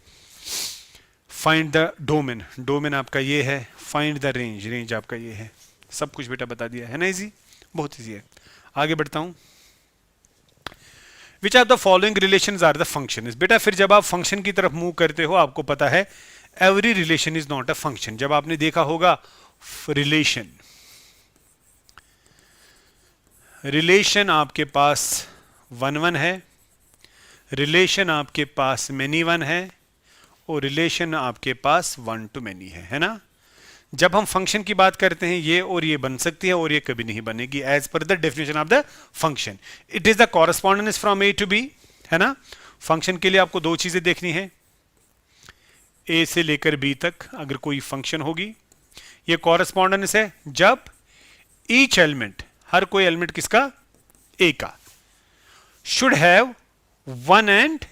A: फाइंड द डोमेन, डोमेन आपका ये है। फाइंड द रेंज, रेंज आपका ये है। सब कुछ बेटा बता दिया है ना, इजी, बहुत इजी है। आगे बढ़ता हूं। Which are the following relations are the function. बेटा फिर जब आप फंक्शन की तरफ मूव करते हो, आपको पता है every relation is not a function. जब आपने देखा होगा रिलेशन, रिलेशन आपके पास 1 1 है, रिलेशन आपके पास मेनी 1 है, और रिलेशन आपके पास 1 to many है ना। जब हम फंक्शन की बात करते हैं, ये और ये बन सकती है और ये कभी नहीं बनेगी as per the definition of the function. It is the correspondence from A to B, है ना। फंक्शन के लिए आपको दो चीजें देखनी है, ए से लेकर बी तक अगर कोई फंक्शन होगी, ये कॉरेस्पॉन्डेंस है जब ईच एलिमेंट, हर कोई एलिमेंट किसका, ए का, should have one and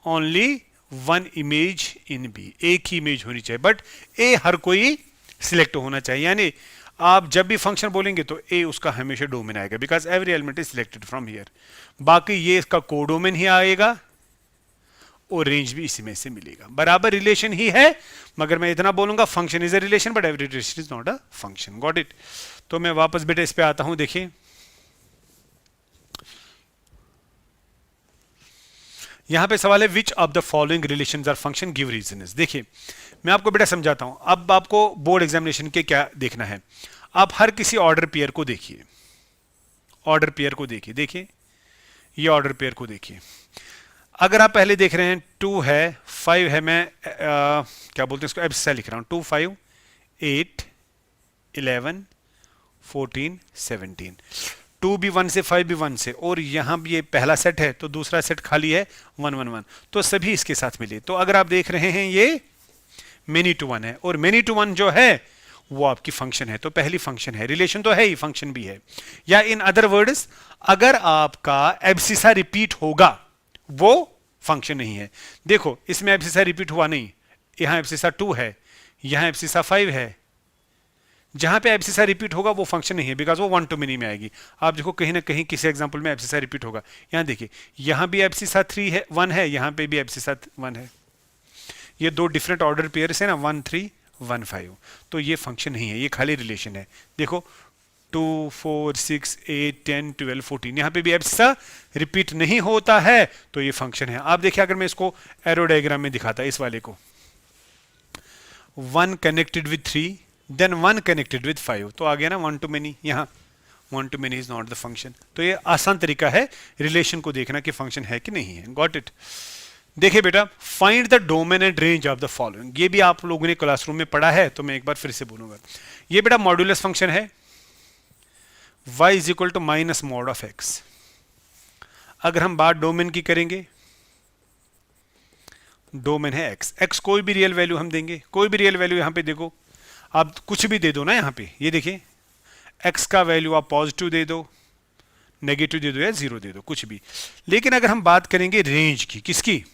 A: only one image in B, एक ही इमेज होनी चाहिए, बट ए हर कोई सिलेक्ट होना चाहिए। यानी आप जब भी फंक्शन बोलेंगे तो ए उसका हमेशा डोमेन आएगा, because every element is selected from here. बाकी ये इसका कोडोमेन ही आएगा और रेंज भी इसी में से मिलेगा। बराबर रिलेशन ही है, मगर मैं इतना बोलूंगा function is a relation but every relation is not a function. Got it. तो मैं वापस बेटा इस पे आता हूं। देखिए यहां पे सवाल है which of the following relations are function, give reason. देखिए मैं आपको बेटा समझाता हूं। अब आपको बोर्ड एग्जामिनेशन के क्या देखना है, आप हर किसी ऑर्डर पेयर को देखिए, ऑर्डर पेयर को देखिए, देखिए ये ऑर्डर पेयर को देखिए। अगर आप पहले देख रहे हैं 2 है, 5 है, मैं क्या बोलते हैं इसको, एब्सिसा लिख रहा हूं, 2 5 8 11 14 17, 2 भी 1 से, 5 भी 1 से, और यहां भी ये पहला सेट है तो दूसरा सेट खाली है 1 1 1, तो सभी इसके साथ मिले। तो अगर आप देख रहे हैं ये मेनी टू 1 है, और मेनी टू 1 जो है वो आपकी फंक्शन है, तो पहली फंक्शन है। रिलेशन तो है ही, फंक्शन भी है। या इन अदर वर्ड्स, अगर आपका एब्सिसा रिपीट होगा वो फंक्शन नहीं है। देखो इसमें एब्सिसा रिपीट हुआ नहीं, यहां एब्सिसा 2 है, यहां एब्सिसा 5 है, जहां पे एब्सिसा रिपीट होगा वो फंक्शन नहीं है, बिकॉज वो 1 to many में आएगी। आप देखो कहीं ना कहीं किसी एग्जांपल में एब्सिसा रिपीट होगा। यहां देखिए यहां भी एब्सिसा 3 है, 1 है, यहां पे भी एब्सिसा 1 है। ये दो डिफरेंट ऑर्डर पेयर्स है ना, 1 3 1 5, तो ये फंक्शन नहीं है, ये खाली रिलेशन है। देखो 2 4 6 8 10 12 14, यहां पे भी एब्सिसा रिपीट नहीं होता है, तो ये फंक्शन है। आप देखिए अगर मैं इसको एरो डायग्राम में दिखाता, इस वाले को 1 connected with 3 then 1 connected with 5, तो आ गया ना 1 to many। यहाँ 1 to many is not the function. तो ये आसान तरीका है रिलेशन को देखना कि फंक्शन है कि नहीं है। Got it. देखिए बेटा, find the domain and range of the following, ये भी आप लोगों ने क्लासरूम में पढ़ा है, तो मैं एक बार फिर से बोलूंगा। ये बेटा मॉड्यूलस फंक्शन है, y is equal to minus mod of x। अगर हम बात डोमेन की करेंगे, डोमेन है x, x कोई भी रियल वैल्यू हम देंगे, कोई भी रियल वैल्यू। यहां पे देखो आप कुछ भी दे दो ना, यहां पे ये देखिए x का वैल्यू आप पॉजिटिव दे दो, नेगेटिव दे दो या 0 दे दो, कुछ भी। लेकिन अगर हम बात करेंगे रेंज की, किसकी,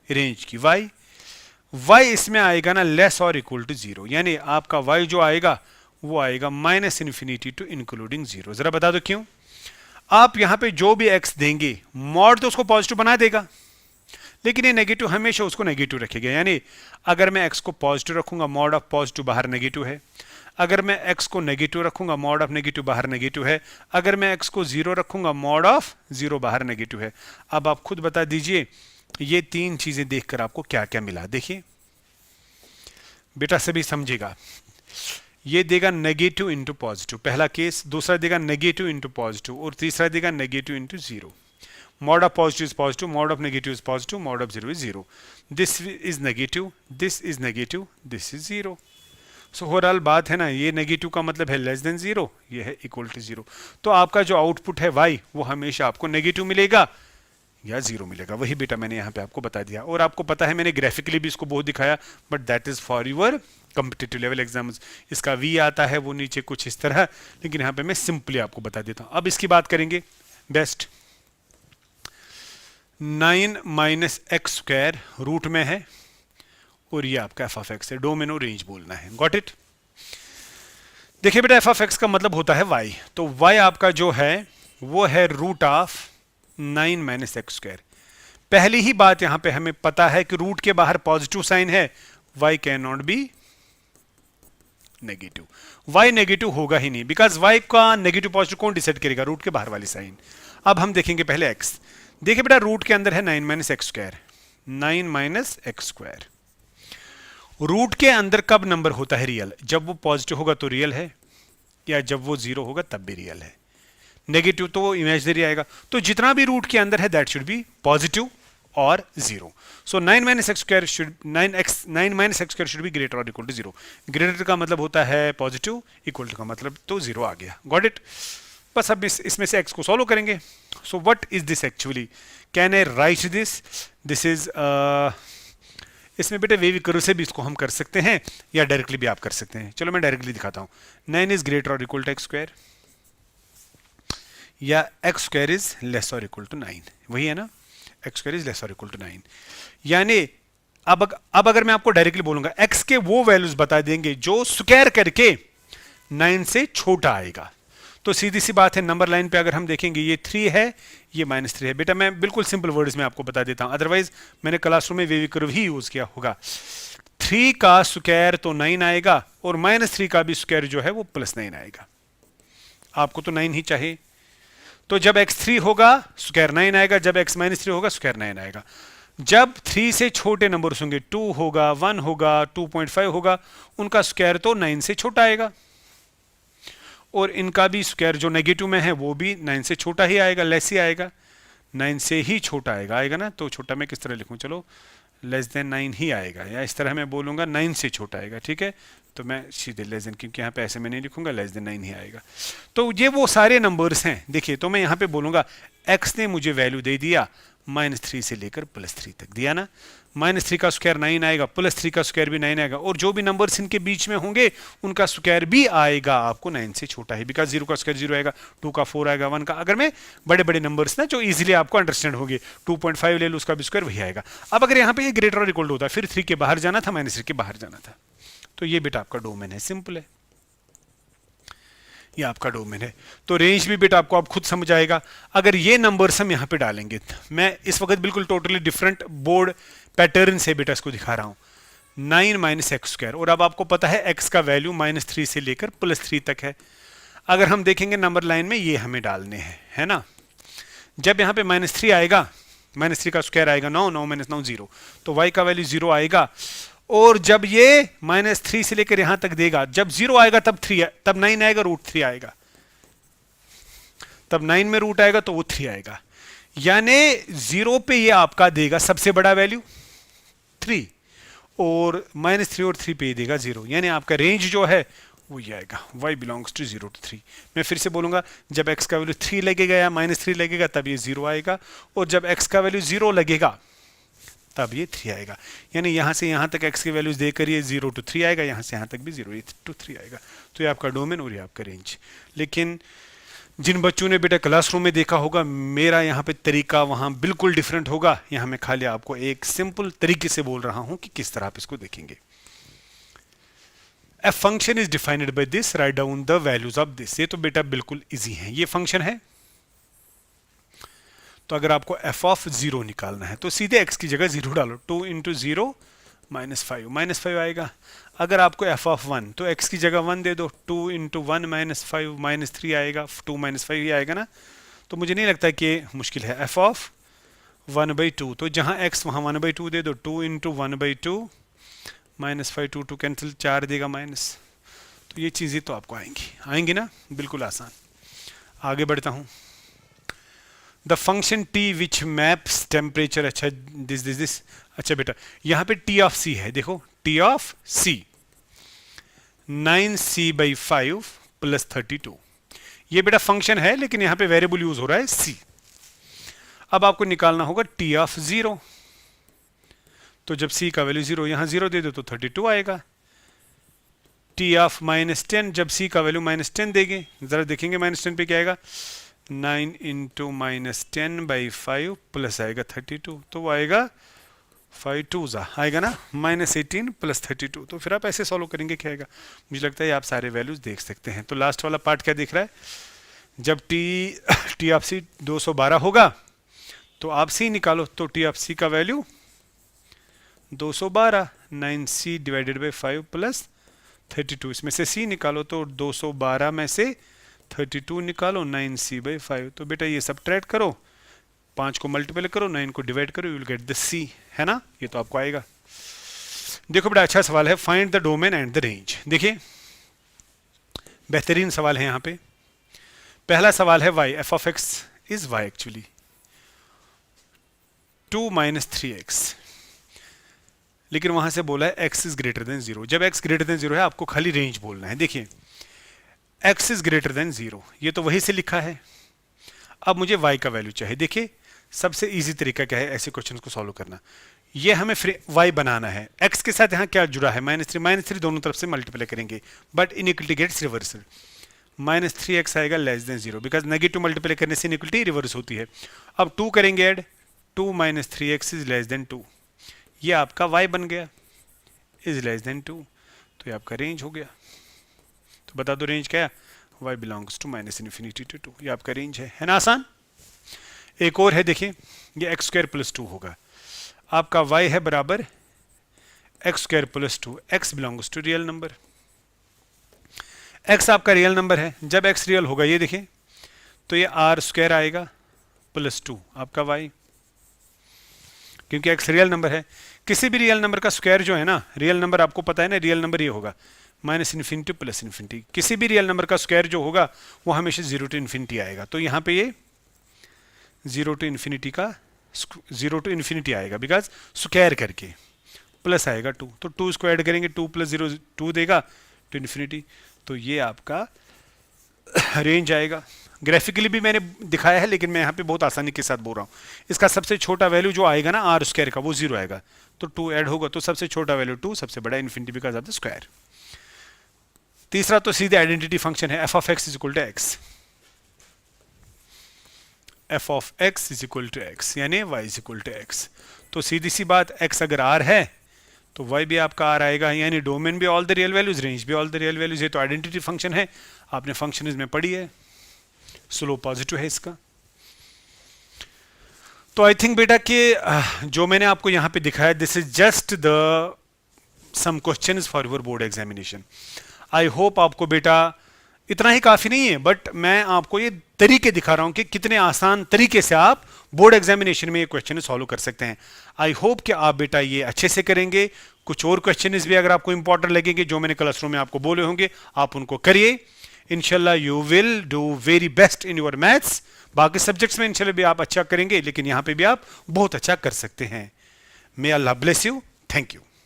A: रेंज की, y इसमें आएगा ना लेस और इक्वल टू 0, यानी आपका y जो आएगा वो आएगा माइनस इन्फिनिटी टू इंक्लूडिंग 0। जरा बता दो क्यों। आप यहां पे जो भी x देंगे, मॉड तो उसको पॉजिटिव बना देगा, लेकिन ये नेगेटिव हमेशा उसको नेगेटिव रखेगा। यानी अगर मैं x को पॉजिटिव रखूंगा, मॉड ऑफ पॉजिटिव बाहर नेगेटिव है। अगर मैं x को नेगेटिव रखूंगा, मॉड ऑफ नेगेटिव बाहर नेगेटिव है। अगर मैं x को 0 रखूंगा, मॉड ऑफ 0 बाहर नेगेटिव है। अब आप खुद बता दीजिए ये तीन चीजें देखकर आपको क्या क्या मिला। देखिए बेटा सभी समझेगा, ये देगा नेगेटिव इंटू पॉजिटिव, पहला केस। दूसरा देगा नेगेटिव इंटू पॉजिटिव, और तीसरा देगा negative into 0। mod of positive is positive, mod of negative is positive, mod of 0 is 0. This is negative, this is negative, this is 0. So overall बात है ना, ये नेगेटिव का मतलब है लेस देन 0, ये है इक्वल टू 0। तो आपका जो आउटपुट है y वो हमेशा आपको नेगेटिव मिलेगा, या 0 मिलेगा। वही बेटा मैंने यहाँ पे आपको बता दिया। और आपको पता है मैंने ग्राफिकली भी इसको बहुत दिखाया, but that is for your competitive level exams. इसका वी आता है वो नीचे कुछ इस तरह, लेकिन यहाँ पे मैं सिंपली आपको बता देता हूँ। अब इसकी बात करेंगे best. 9 minus X square root में है और ये आपका एफ ऑफ एक्स है। डोमेन और रेंज बोलना है। Got it. देखिए बेटा एफ ऑफ एक्स का मतलब होता है वाई, तो वाई आपका जो है वो है root of 9 minus X square. पहली ही बात यहां पे हमें पता है कि रूट के बाहर पॉजिटिव साइन है, Y can not be negative. Y negative होगा ही नहीं, बिकॉज वाई का नेगेटिव पॉजिटिव कौन डिसाइड करेगा? रूट के बाहर वाली साइन। अब हम देखेंगे पहले एक्स। देखिए बेटा रूट के अंदर है 9 minus X square, 9 minus X square. Root के अंदर कब नंबर होता है रियल? जब वो पॉजिटिव होगा तो रियल है, या जब वो 0 होगा तब भी रियल है। नेगेटिव तो वो इमेजिनरी आएगा। तो जितना भी रूट के अंदर है दैट शुड बी पॉजिटिव और 0। सो 9 minus X square should 9 minus X square should be greater और इक्वल टू 0। ग्रेटर का मतलब होता है पॉजिटिव, इक्वल टू का मतलब तो 0 आ गया। Got it. बस अब इसमें से x को सॉल्व करेंगे। So what is this actually? Can I right this? This is इसमें बेटे वेवी कर्व से भी इसको हम कर सकते हैं या डायरेक्टली भी आप कर सकते हैं। चलो मैं डायरेक्टली दिखाता हूं। 9 इज ग्रेटर और इक्वल टू एक्स स्क्वायर, या एक्स स्क्वायर इज लेस और इक्वल टू 9। वही है ना, एक्स स्क्वायर इज लेस और इक्वल टू 9। यानी अब अगर मैं आपको डायरेक्टली बोलूंगा x के वो वैल्यूज बता देंगे जो स्क्वायर करके 9 से छोटा आएगा। तो सीधी सी बात है, नंबर लाइन पे अगर हम देखेंगे ये 3 है, ये -3 है। बेटा मैं बिल्कुल सिंपल वर्ड्स में आपको बता देता हूं, अदरवाइज मैंने क्लासरूम में वेवी कर्व ही यूज किया होगा। 3 का स्क्वायर तो 9 आएगा और -3 का भी स्क्वायर जो है वो +9 आएगा। आपको तो 9 ही चाहिए, तो जब x3 होगा स्क्वायर 9 आएगा, जब x -3 होगा स्क्वायर 9 आएगा। जब 3 से छोटे नंबर्स होंगे, 2 होगा, 1 होगा, 2.5 होगा, उनका स्क्वायर तो 9 से छोटा आएगा, और इनका भी स्क्वायर जो नेगेटिव में है वो भी 9 से छोटा ही आएगा, लेस ही आएगा, 9 से ही छोटा आएगा ना। तो छोटा मैं किस तरह लिखूं? चलो लेस देन 9 ही आएगा, या इस तरह मैं बोलूंगा 9 से छोटा आएगा। ठीक है, तो मैं सीधे लेस देन, क्योंकि यहाँ पे ऐसे मैं नहीं लिखूंगा, लेस देन 9 ही आएगा। तो ये वो सारे नंबर्स हैं। देखिए तो मैं यहाँ पे बोलूंगा x ने मुझे वैल्यू दे दिया -3 से लेकर +3 तक दिया ना। -3 का स्क्वायर 9 आएगा, +3 का स्क्वायर भी 9 आएगा, और जो भी नंबर्स इनके बीच में होंगे उनका स्क्वायर भी आएगा आपको 9 से छोटा ही, बिकॉज 0 का स्क्वायर 0 आएगा, 2 का 4 आएगा, 1 का, अगर मैं बड़े बड़े नंबर्स ना जो इजीली आपको अंडरस्टैंड होंगे, 2.5 ले लो, उसका भी स्क्वायर वही आएगा। अब अगर यहाँ पे ये ग्रेटर और इक्वल होता है, फिर 3 के बाहर जाना था, -3 के बाहर जाना था। तो ये बेटा आपका डोमेन है, सिंपल है, ये आपका डोमेन है। तो रेंज भी बेटा आपको आप खुद समझ आएगा। अगर ये नंबर्स हम यहाँ पे डालेंगे, मैं इस वक्त बिल्कुल टोटली डिफरेंट बोर्ड पैटर्न से बेटा इसको दिखा रहा हूँ। 9 माइनस एक्स स्क्वायर, और अब आपको पता है x का वैल्यू -3 से लेकर +3 तक है। अगर हम देखेंगे नंबर लाइन में ये हमें डालने हैं, है ना। जब यहाँ पे -3 आएगा, -3 का स्क्वायर आएगा 9, 9 - 9 0, तो y का वैल्यू 0 आएगा। और जब ये -3 से लेकर यहां तक देगा, जब 0 आएगा तब 3 तब 9 आएगा, √3 आएगा, तब 9 में रूट आएगा तो वो 3 आएगा। यानी 0 पे ये आपका देगा सबसे बड़ा वैल्यू 3, और -3 और 3 पे ये देगा 0। यानी आपका रेंज जो है वो ये आएगा, y बिलोंग्स टू 0 to 3। मैं फिर से बोलूंगा, जब x का वैल्यू 3 लगेगा या -3 लगेगा तब ये 0 आएगा, और जब x का वैल्यू 0 लगेगा तब ये 3 आएगा। यानी यहां से यहां तक x की वैल्यूज देकर ये 0 to 3 आएगा, यहां से यहां तक भी 0 to 3 आएगा। तो ये आपका डोमेन और ये आपका रेंज। लेकिन जिन बच्चों ने बेटा क्लासरूम में देखा होगा, मेरा यहाँ पे तरीका वहाँ बिल्कुल डिफरेंट होगा। यहाँ मैं खाली आपको एक सिंपल तरीके से बोल रहा हूँ कि किस तरह आप इसको देखेंगे। A function is defined by this, write down the values of this. ये तो बेटा बिल्कुल इजी है, ये फंक्शन है। तो अगर आपको f ऑफ 0 निकालना है तो सीधे x की जगह 0 डालो, 2 × 0 -5 -5 आएगा। अगर आपको f ऑफ 1 तो x की जगह 1 दे दो, 2 × 1 -5 -3 आएगा, 2 -5 ही आएगा ना। तो मुझे नहीं लगता कि मुश्किल है। f ऑफ 1/2, तो जहां x वहां 1/2 दे दो, 2 × 1/2 -5 2 2 कैंसिल, 4 देगा माइनस। तो ये चीज़ें तो आपको आएंगी ना, बिल्कुल आसान। आगे बढ़ता हूँ। The function t which maps temperature, अच्छा दिस अच्छा बेटा यहाँ पे t ऑफ c है, देखो t ऑफ c 9c/5 + 32। ये बेटा फंक्शन है, लेकिन यहाँ पे वेरिएबल यूज हो रहा है c। अब आपको निकालना होगा टी ऑफ 0। तो जब c का वैल्यू 0, यहां 0 दे दो तो 32 आएगा। टी ऑफ -10, जब c का वैल्यू -10 देंगे, जरा देखेंगे -10 पे क्या आएगा, 9 इंटू -10/5 प्लस आएगा 32, तो वो आएगा 5 2 आएगा ना, -18 प्लस 32। तो फिर आप ऐसे सॉल्व करेंगे, क्या आएगा, मुझे लगता है आप सारे वैल्यूज देख सकते हैं। तो लास्ट वाला पार्ट क्या दिख रहा है, जब टी ऑफ सी 212 होगा तो आप सी निकालो, तो टी ऑफ सी का value 212, 9c divided by 5 plus 32, इसमें से c निकालो तो 212 में से 32 निकालो, 9c/5। तो बेटा ये सब्ट्रैक्ट करो, 5 को मल्टीप्लाई करो, 9 को डिवाइड करो, you will get the c, है ना, ये तो आपको आएगा। देखो बड़ा अच्छा सवाल है, find the domain and the range. देखिए बेहतरीन सवाल है यहाँ पे। पहला सवाल है y, f of x is y actually 2 - 3x, लेकिन वहां से बोला है x इज ग्रेटर देन 0। जब x ग्रेटर देन 0 है आपको खाली रेंज बोलना है। देखिए x इज ग्रेटर देन 0, ये तो वही से लिखा है। अब मुझे y का वैल्यू चाहिए। देखिए सबसे इजी तरीका क्या है ऐसे क्वेश्चन को सॉल्व करना, ये हमें y बनाना है, x के साथ यहाँ क्या जुड़ा है, -3 दोनों तरफ से मल्टीप्लाई करेंगे, but inequality gets reversal. -3x आएगा less than 0, because negative multiply करने से इनइक्वलिटी रिवर्स होती है। अब 2 करेंगे add, 2 - 3x is less then 2, ये आपका y बन गया, इज लेस देन 2, तो ये आपका रेंज हो गया। तो बता दो रेंज क्या है, y बिलोंग्स टू -∞ to 2, ये आपका रेंज है ना आसान। एक और है, देखिए ये x² + 2 होगा, आपका y है बराबर x² + 2, x belongs to real number, x आपका रियल नंबर है। जब x रियल होगा ये देखिए तो ये r² आएगा +2 आपका y, क्योंकि x रियल नंबर है। किसी भी रियल नंबर का स्क्वायर जो है ना, रियल नंबर आपको पता है ना, रियल नंबर ये होगा -∞ + ∞। किसी भी रियल नंबर का स्क्वायर जो होगा वो हमेशा 0 to ∞ आएगा। तो यहाँ पे ये 0 to ∞ आएगा, बिकॉज स्क्वायर करके प्लस आएगा 2, तो 2 इसको ऐड करेंगे, 2 + 0 2 देगा to ∞। तो ये आपका रेंज आएगा। ग्राफिकली भी मैंने दिखाया है, लेकिन मैं यहाँ पे बहुत आसानी के साथ बोल रहा हूँ। इसका सबसे छोटा वैल्यू जो आएगा ना r² का, वो 0 आएगा, तो 2 ऐड होगा, तो सबसे छोटा वैल्यू 2, सबसे बड़ा ∞ बिकॉज ऑफ द स्क्वायर। तीसरा तो सीधे आइडेंटिटी फंक्शन है, f of x = x, f of x = x, यानी y = x। तो सीधी सी बात, x अगर r है तो y भी आपका r आएगा, यानी डोमेन भी all the real values, range भी ऑल द रियल वैल्यूज। ये तो आइडेंटिटी फंक्शन है, आपने फंक्शन में पढ़ी है, स्लोप पॉजिटिव है इसका। तो आई थिंक बेटा कि जो मैंने आपको यहाँ पे दिखाया, this is just the some questions for your board examination. I hope आपको बेटा इतना ही काफी नहीं है, बट मैं आपको ये तरीके दिखा रहा हूं कि कितने आसान तरीके से आप बोर्ड एग्जामिनेशन में ये क्वेश्चन सॉल्व कर सकते हैं। आई होप कि आप बेटा ये अच्छे से करेंगे। कुछ और क्वेश्चन भी अगर आपको इंपॉर्टेंट लगेंगे जो मैंने क्लासरूम में आपको बोले होंगे, आप उनको करिए। इंशाल्लाह you will do very best in your maths. बाकी सब्जेक्ट्स में इंशाल्लाह भी आप अच्छा करेंगे, लेकिन यहाँ पे भी आप बहुत अच्छा कर सकते हैं। मे अल्लाह ब्लेस यू। Thank you.